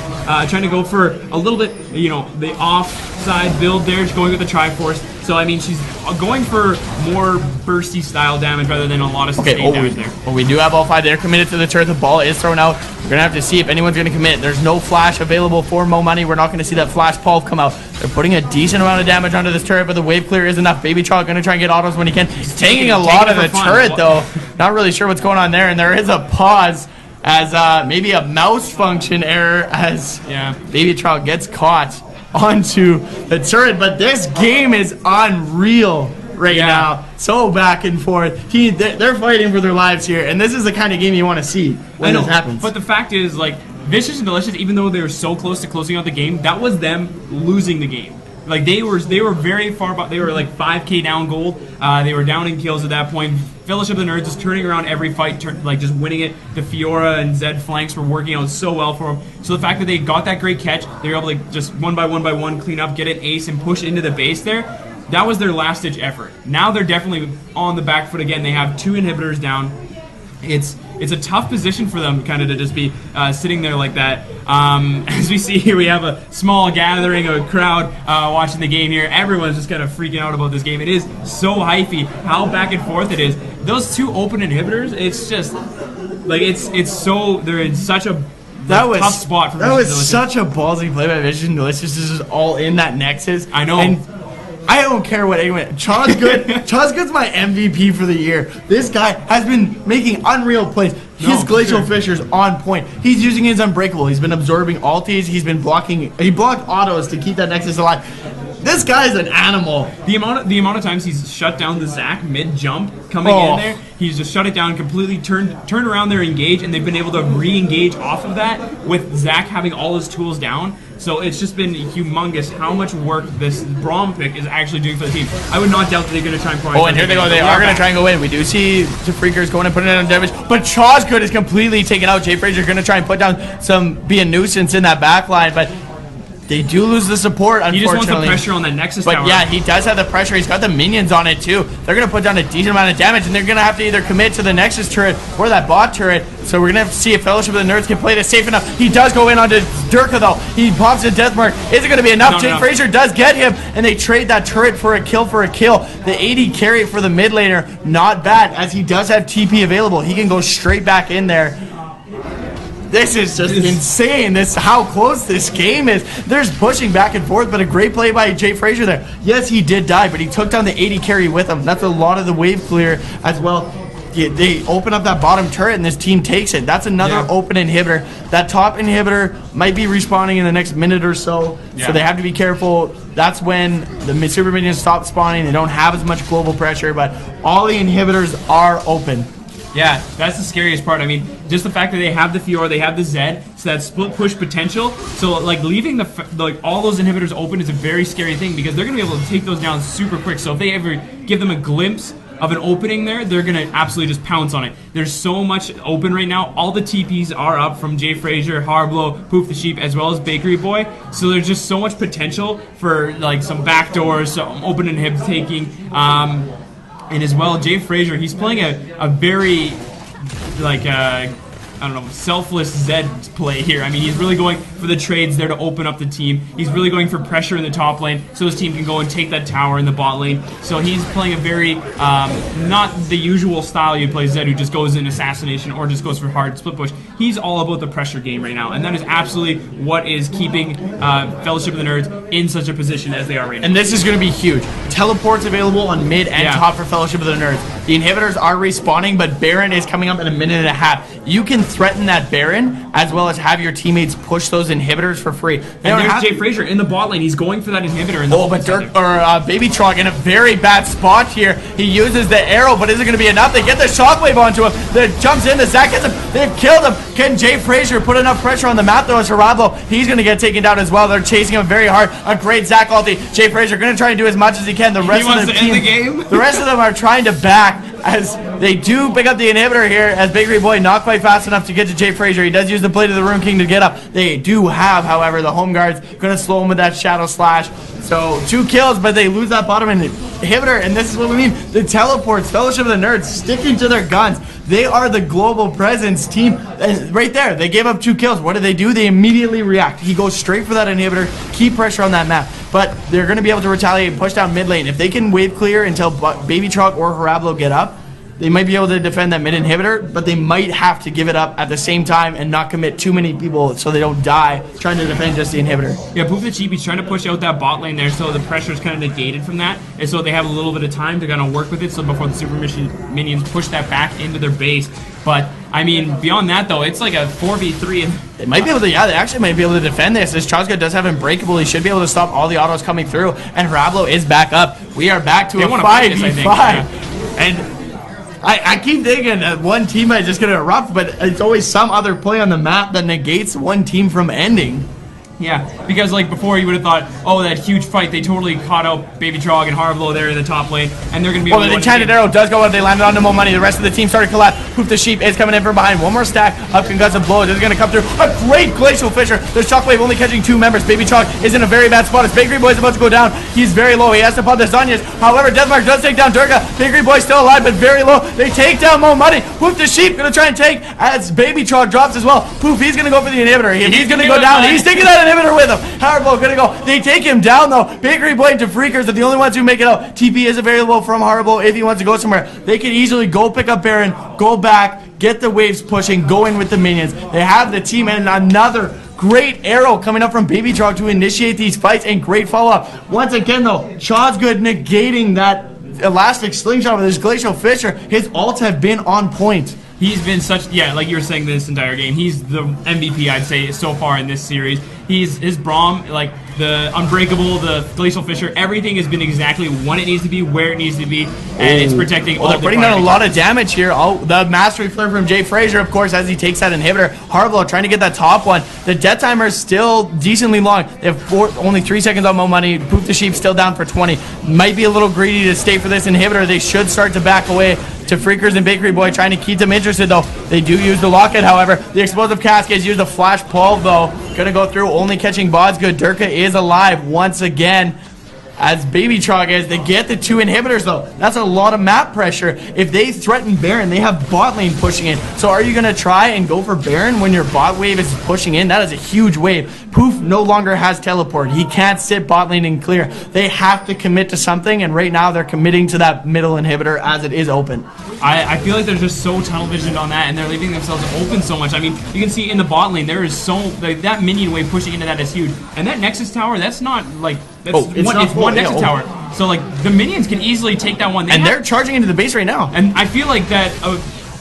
Trying to go for a little bit, you know, the offside build there, just going with the Triforce. So, I mean, she's going for more bursty style damage rather than a lot of sustained damage there. Well, we do have all 5 there committed to the turret. The ball is thrown out. We're going to have to see if anyone's going to commit. There's no flash available for Mo Money. We're not going to see that flash pulp come out. They're putting a decent amount of damage onto this turret, but the wave clear is enough. Baby Chalk going to try and get autos when he can. He's taking a lot of the turret, though. Not really sure what's going on there, and there is a pause as maybe a mouse function error as Baby Trout gets caught onto the turret. But this game is unreal right now. So back and forth. They're fighting for their lives here, and this is the kind of game you want to see when this happens. But the fact is, like, Vicious and Delicious, even though they were so close to closing out the game, that was them losing the game. Like, they were very far back. They were like 5k down gold. They were down in kills at that point. Fellowship of the Nerds just turning around every fight, like just winning it. The Fiora and Zed flanks were working out so well for them. So the fact that they got that great catch, they were able to just one by one clean up, get an ace, and push into the base there. That was their last ditch effort. Now they're definitely on the back foot again. They have 2 inhibitors down. It's a tough position for them kind of to just be sitting there like that. As we see here, we have a small gathering, a crowd watching the game here. Everyone's just kind of freaking out about this game. It is so hypey how back and forth it is. Those 2 open inhibitors, it's just like it's so they're in such a tough spot for that was such a ballsy play by Vicious and Delicious. This is all in that Nexus. I know. And I don't care what anyone. Chosgood's my MVP for the year. This guy has been making unreal plays. His Glacial Fissure's on point. He's using his Unbreakable. He's been absorbing ultis. He's been blocking. He blocked autos to keep that Nexus alive. This guy's an animal. The amount of times he's shut down the Zac mid jump coming in there, he's just shut it down completely, turned around there, engage, and they've been able to re-engage off of that with Zac having all his tools down. So it's just been humongous how much work this Braum pick is actually doing for the team. I would not doubt that they're going to try and prioritize. Oh, and here they go. They are going to try and go in. We do see the Freakers going and putting it on damage, but Chawsgood is completely taken out. Jay Frazier going to try and put down be a nuisance in that back line, but they do lose the support, unfortunately. He just wants the pressure on that Nexus tower. But yeah, he does have the pressure. He's got the minions on it too. They're going to put down a decent amount of damage, and they're going to have to either commit to the Nexus turret or that bot turret. So we're going to have to see if Fellowship of the Nerds can play this safe enough. He does go in onto Durka though. He pops a death mark. Is it going to be enough? Jake Frazier does get him, and they trade that turret for a kill The 80 carry for the mid laner, not bad, as he does have TP available. He can go straight back in there. This is just insane. This how close this game is. There's pushing back and forth, but a great play by Jay Frazier there. Yes, he did die, but he took down the 80 carry with him. That's a lot of the wave clear as well. Yeah, they open up that bottom turret, and this team takes it. That's another open inhibitor. That top inhibitor might be respawning in the next minute or so, so they have to be careful. That's when the super minions stop spawning. They don't have as much global pressure, but all the inhibitors are open. Yeah, that's the scariest part. I mean, just the fact that they have the Fiora, they have the Zed, so that split push potential. So, like, leaving all those inhibitors open is a very scary thing because they're going to be able to take those down super quick. So if they ever give them a glimpse of an opening there, they're going to absolutely just pounce on it. There's so much open right now. All the TPs are up from Jay Frazier, Harblow, Poof the Sheep, as well as Bakery Boy. So there's just so much potential for, like, some backdoors, some open inhib taking. And as well, Jay Frazier, he's playing a very, like, I don't know, selfless Zed play here. I mean, he's really going for the trades there to open up the team. He's really going for pressure in the top lane so his team can go and take that tower in the bot lane. So he's playing a very, not the usual style you play Zed, who just goes in assassination or just goes for hard split push. He's all about the pressure game right now, and that is absolutely what is keeping Fellowship of the Nerds in such a position as they are right now. And this is going to be huge. Teleports available on mid and top for Fellowship of the Nerds. The inhibitors are respawning, but Baron is coming up in a minute and a half. You can threaten that Baron as well as have your teammates push those inhibitors for free. And there's Jay Frazier in the bot lane. He's going for that inhibitor. In the but Baby Trog in a very bad spot here. He uses the arrow, but is it going to be enough? They get the shockwave onto him. That jumps in. The Zac gets him. They've killed him. Can Jay Frazier put enough pressure on the map though? As Harablo, he's going to get taken down as well. They're chasing him very hard. A great Zac ulti. Jay Frazier going to try and do as much as he can. The rest of the team, end the game. The rest of them are trying to back as they do pick up the inhibitor here. As Bakery Boy not quite fast enough to get to Jay Frazier. He does use the Blade of the Rune King to get up. They do have, however, the home guards going to slow him with that Shadow Slash. So 2 kills, but they lose that bottom inhibitor, and this is what we mean. The teleports, Fellowship of the Nerds, sticking to their guns. They are the global presence team. And right there, they gave up 2 kills. What do? They immediately react. He goes straight for that inhibitor, keep pressure on that map. But they're going to be able to retaliate and push down mid lane. If they can wave clear until Baby Truck or Harablo get up, they might be able to defend that mid inhibitor, but they might have to give it up at the same time and not commit too many people so they don't die trying to defend just the inhibitor. Yeah, Poof the Cheap, he's trying to push out that bot lane there so the pressure is kind of negated from that, and so they have a little bit of time to kind of work with it so before the super minions push that back into their base. But, I mean, beyond that, though, it's like a 4v3. They might be able to, they actually might be able to defend this. This Chazga does have Unbreakable. He should be able to stop all the autos coming through, and Harablo is back up. We are back to a 5v5. And I keep thinking that one team is just going to erupt, but it's always some other play on the map that negates one team from ending. Yeah, because like before you would have thought, oh, that huge fight, they totally caught out Baby Trog and Harblow there in the top lane, and they're going to be able to the enchanted arrow does go up, they landed on no more money, the rest of the team started to collapse. Poof the Sheep is coming in from behind, one more stack of concussive blows, is going to come through, a great Glacial Fisher, the Shockwave only catching 2 members, Baby Trog is in a very bad spot, as Bakery Boy is about to go down, he's very low, he has to pop the Zanyas, however, Deathmark does take down Durga, Bakery Boy still alive, but very low, they take down Mo Money, Poof the Sheep going to try and take, as Baby Trog drops as well, Poof, he's going to go for the inhibitor, he's going to go down, he's taking that inhibitor with him, Harblow gonna go. They take him down though. Bakery Boy and Freakers are the only ones who make it out. TP is available from Harblow if he wants to go somewhere. They can easily go pick up Baron, go back, get the waves pushing, go in with the minions. They have the team and another great arrow coming up from Baby Trog to initiate these fights and great follow-up. Once again though, Chazgood negating that elastic slingshot with his Glacial Fisher. His ults have been on point. He's been such, like you were saying this entire game, he's the MVP, I'd say, so far in this series. His Braum, like the Unbreakable, the Glacial Fissure, everything has been exactly when it needs to be, where it needs to be, and it's protecting all they're putting down a lot of damage here. Oh, the Mastery Flare from Jay Frazier, of course, as he takes that inhibitor. Harblow trying to get that top one. The death timer is still decently long. They have only 3 seconds on Mo Money. Poop the Sheep still down for 20. Might be a little greedy to stay for this inhibitor. They should start to back away to Freakers and Bakery Boy, trying to keep them interested, though. They do use the Locket, however. The Explosive Cascades use the Flash Pull, though. Gonna go through, only catching Bod's good. Durka is alive once again. As Baby Trog is, they get the 2 inhibitors, though. That's a lot of map pressure. If they threaten Baron, they have bot lane pushing in. So are you going to try and go for Baron when your bot wave is pushing in? That is a huge wave. Poof no longer has teleport. He can't sit bot lane and clear. They have to commit to something, and right now they're committing to that middle inhibitor as it is open. I feel like they're just so tunnel visioned on that, and they're leaving themselves open so much. I mean, you can see in the bot lane, there is so, like, that minion wave pushing into that is huge. And that Nexus tower, that's not, like, it's one Nexus tower. So, like, the minions can easily take that one. They're charging into the base right now. And I feel like that...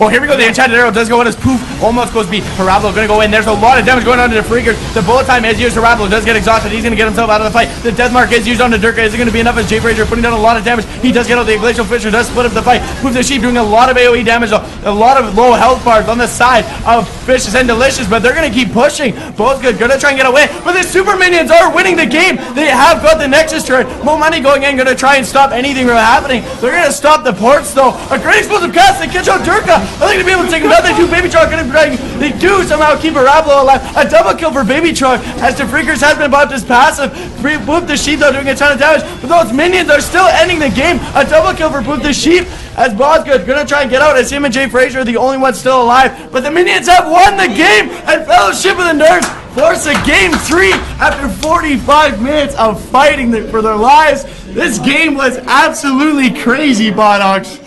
Oh, here we go. The enchanted arrow does go in as Poof. Almost goes B. Parablo going to go in. There's a lot of damage going on to the Freakers. The bullet time is used. Parablo does get exhausted. He's going to get himself out of the fight. The death mark is used on the Durka. Is it going to be enough as Jay Frazier putting down a lot of damage? He does get out. The Glacial Fissure does split up the fight. Poof the Sheep doing a lot of AoE damage, though. A lot of low health bars on the side of Vicious and Delicious, but they're going to keep pushing. Both good. Going to try and get away. But the super minions are winning the game. They have got the Nexus turret. Mo Money going in. Going to try and stop anything from happening. They're going to stop the ports, though. A great explosive cast. They catch out Durka. Are they going to be able to take another? They do. Baby Truck going to drag. They do somehow keep Parablo alive. A double kill for Baby Truck as the Freakers has been buffed as passive. Poop the Sheep, though, doing a ton of damage. But those minions are still ending the game. A double kill for Poop the Sheep as Bosgood going to try and get out as him and Jay Frazier are the only ones still alive. But the minions have won the game, and Fellowship of the Nerds force a game 3 after 45 minutes of fighting for their lives. This game was absolutely crazy, Bodox.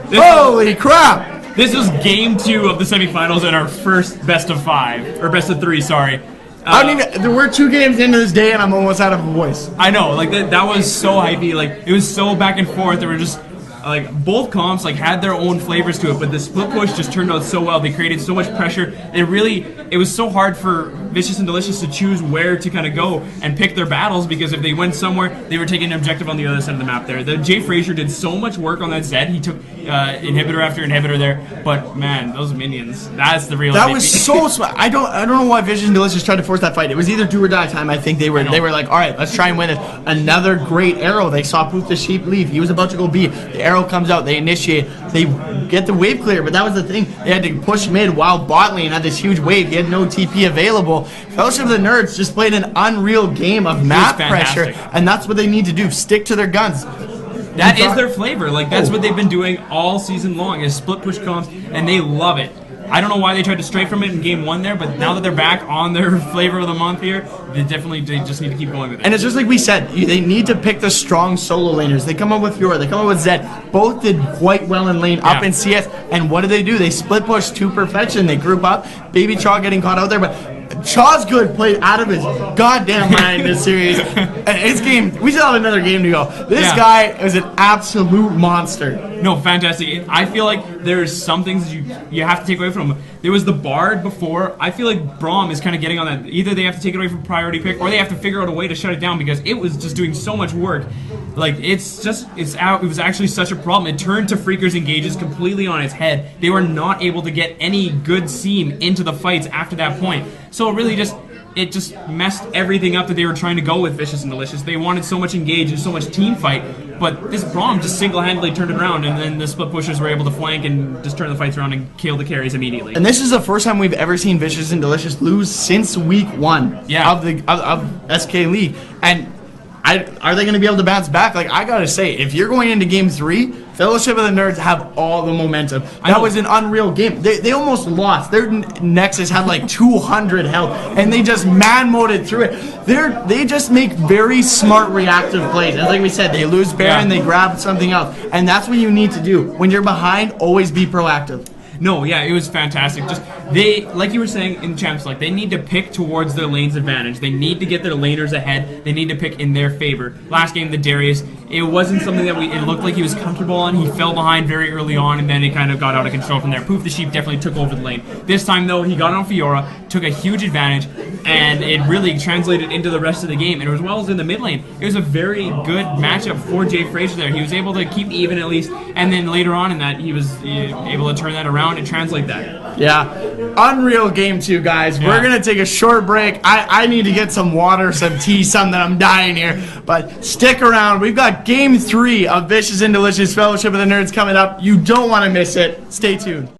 Holy crap. This was game 2 of the semifinals and our first best of 5, or best of 3, sorry. We're 2 games into this day and I'm almost out of a voice. I know, like that was so hypey. Like it was so back and forth. They were just like both comps like had their own flavors to it, but the split push just turned out so well. They created so much pressure. It was so hard for Vicious and Delicious to choose where to kind of go and pick their battles, because if they went somewhere, they were taking an objective on the other side of the map there. The Jay Frazier did so much work on that Zed. He took inhibitor after inhibitor there, but man, those minions, that's the real That MVP. was so smart. I don't know why Vicious and Delicious tried to force that fight. It was either do or die time. I think they were like, all right, let's try and win it. Another great arrow. They saw Poof the Sheep leave. He was about to go B. The arrow comes out. They initiate. They get the wave clear, but that was the thing. They had to push mid while bot lane had this huge wave. He had no TP available. Fellowship of the Nerds just played an unreal game of map pressure, and that's what they need to do. Stick to their guns. That is their flavor. Like that's what they've been doing all season long is split push comps, and they love it. I don't know why they tried to stray from it in game 1 there, but now that they're back on their flavor of the month here, they just need to keep going with it. And it's just like we said, they need to pick the strong solo laners. They come up with Fiora, they come up with Zed. Both did quite well in lane up in CS. And what do? They split push to perfection. They group up. Baby Chaw getting caught out there, but Chaw's good played out of his goddamn mind in this series. And his game, we still have another game to go. This guy is an absolute monster. No, fantastic. I feel like there's some things you have to take away from him. There was the Bard before. I feel like Braum is kind of getting on that. Either they have to take it away from priority pick, or they have to figure out a way to shut it down, because it was just doing so much work. Like it was actually such a problem. It turned to Freakers engages completely on its head. They were not able to get any good seam into the fights after that point. So it really just messed everything up that they were trying to go with Vicious and Delicious. They wanted so much engage and so much team fight, but this Braum just single-handedly turned it around, and then the split pushers were able to flank and just turn the fights around and kill the carries immediately. And this is the first time we've ever seen Vicious and Delicious lose since week 1 of SK League. And are they going to be able to bounce back? Like, I got to say, if you're going into game 3, Fellowship of the Nerds have all the momentum. That was an unreal game. They almost lost. Their Nexus had like 200 health, and they just man-moded through it. They just make very smart reactive plays. And like we said, they lose Baron, they grab something else. And that's what you need to do. When you're behind, always be proactive. No, yeah, it was fantastic. Just they, like you were saying in Champs League, they need to pick towards their lane's advantage. They need to get their laners ahead. They need to pick in their favor. Last game, the Darius, it wasn't something that it looked like he was comfortable on. He fell behind very early on, and then it kind of got out of control from there. Poof the Sheep definitely took over the lane. This time, though, he got on Fiora, took a huge advantage, and it really translated into the rest of the game. And as well as in the mid lane, it was a very good matchup for Jay Frazier there. He was able to keep even at least, and then later on in that, he was able to turn that around and translate that. Yeah. Unreal game 2, guys. Yeah. We're going to take a short break. I need to get some water, some tea, something. I'm dying here. But stick around. We've got game 3 of Vicious and Delicious Fellowship of the Nerds coming up. You don't want to miss it. Stay tuned.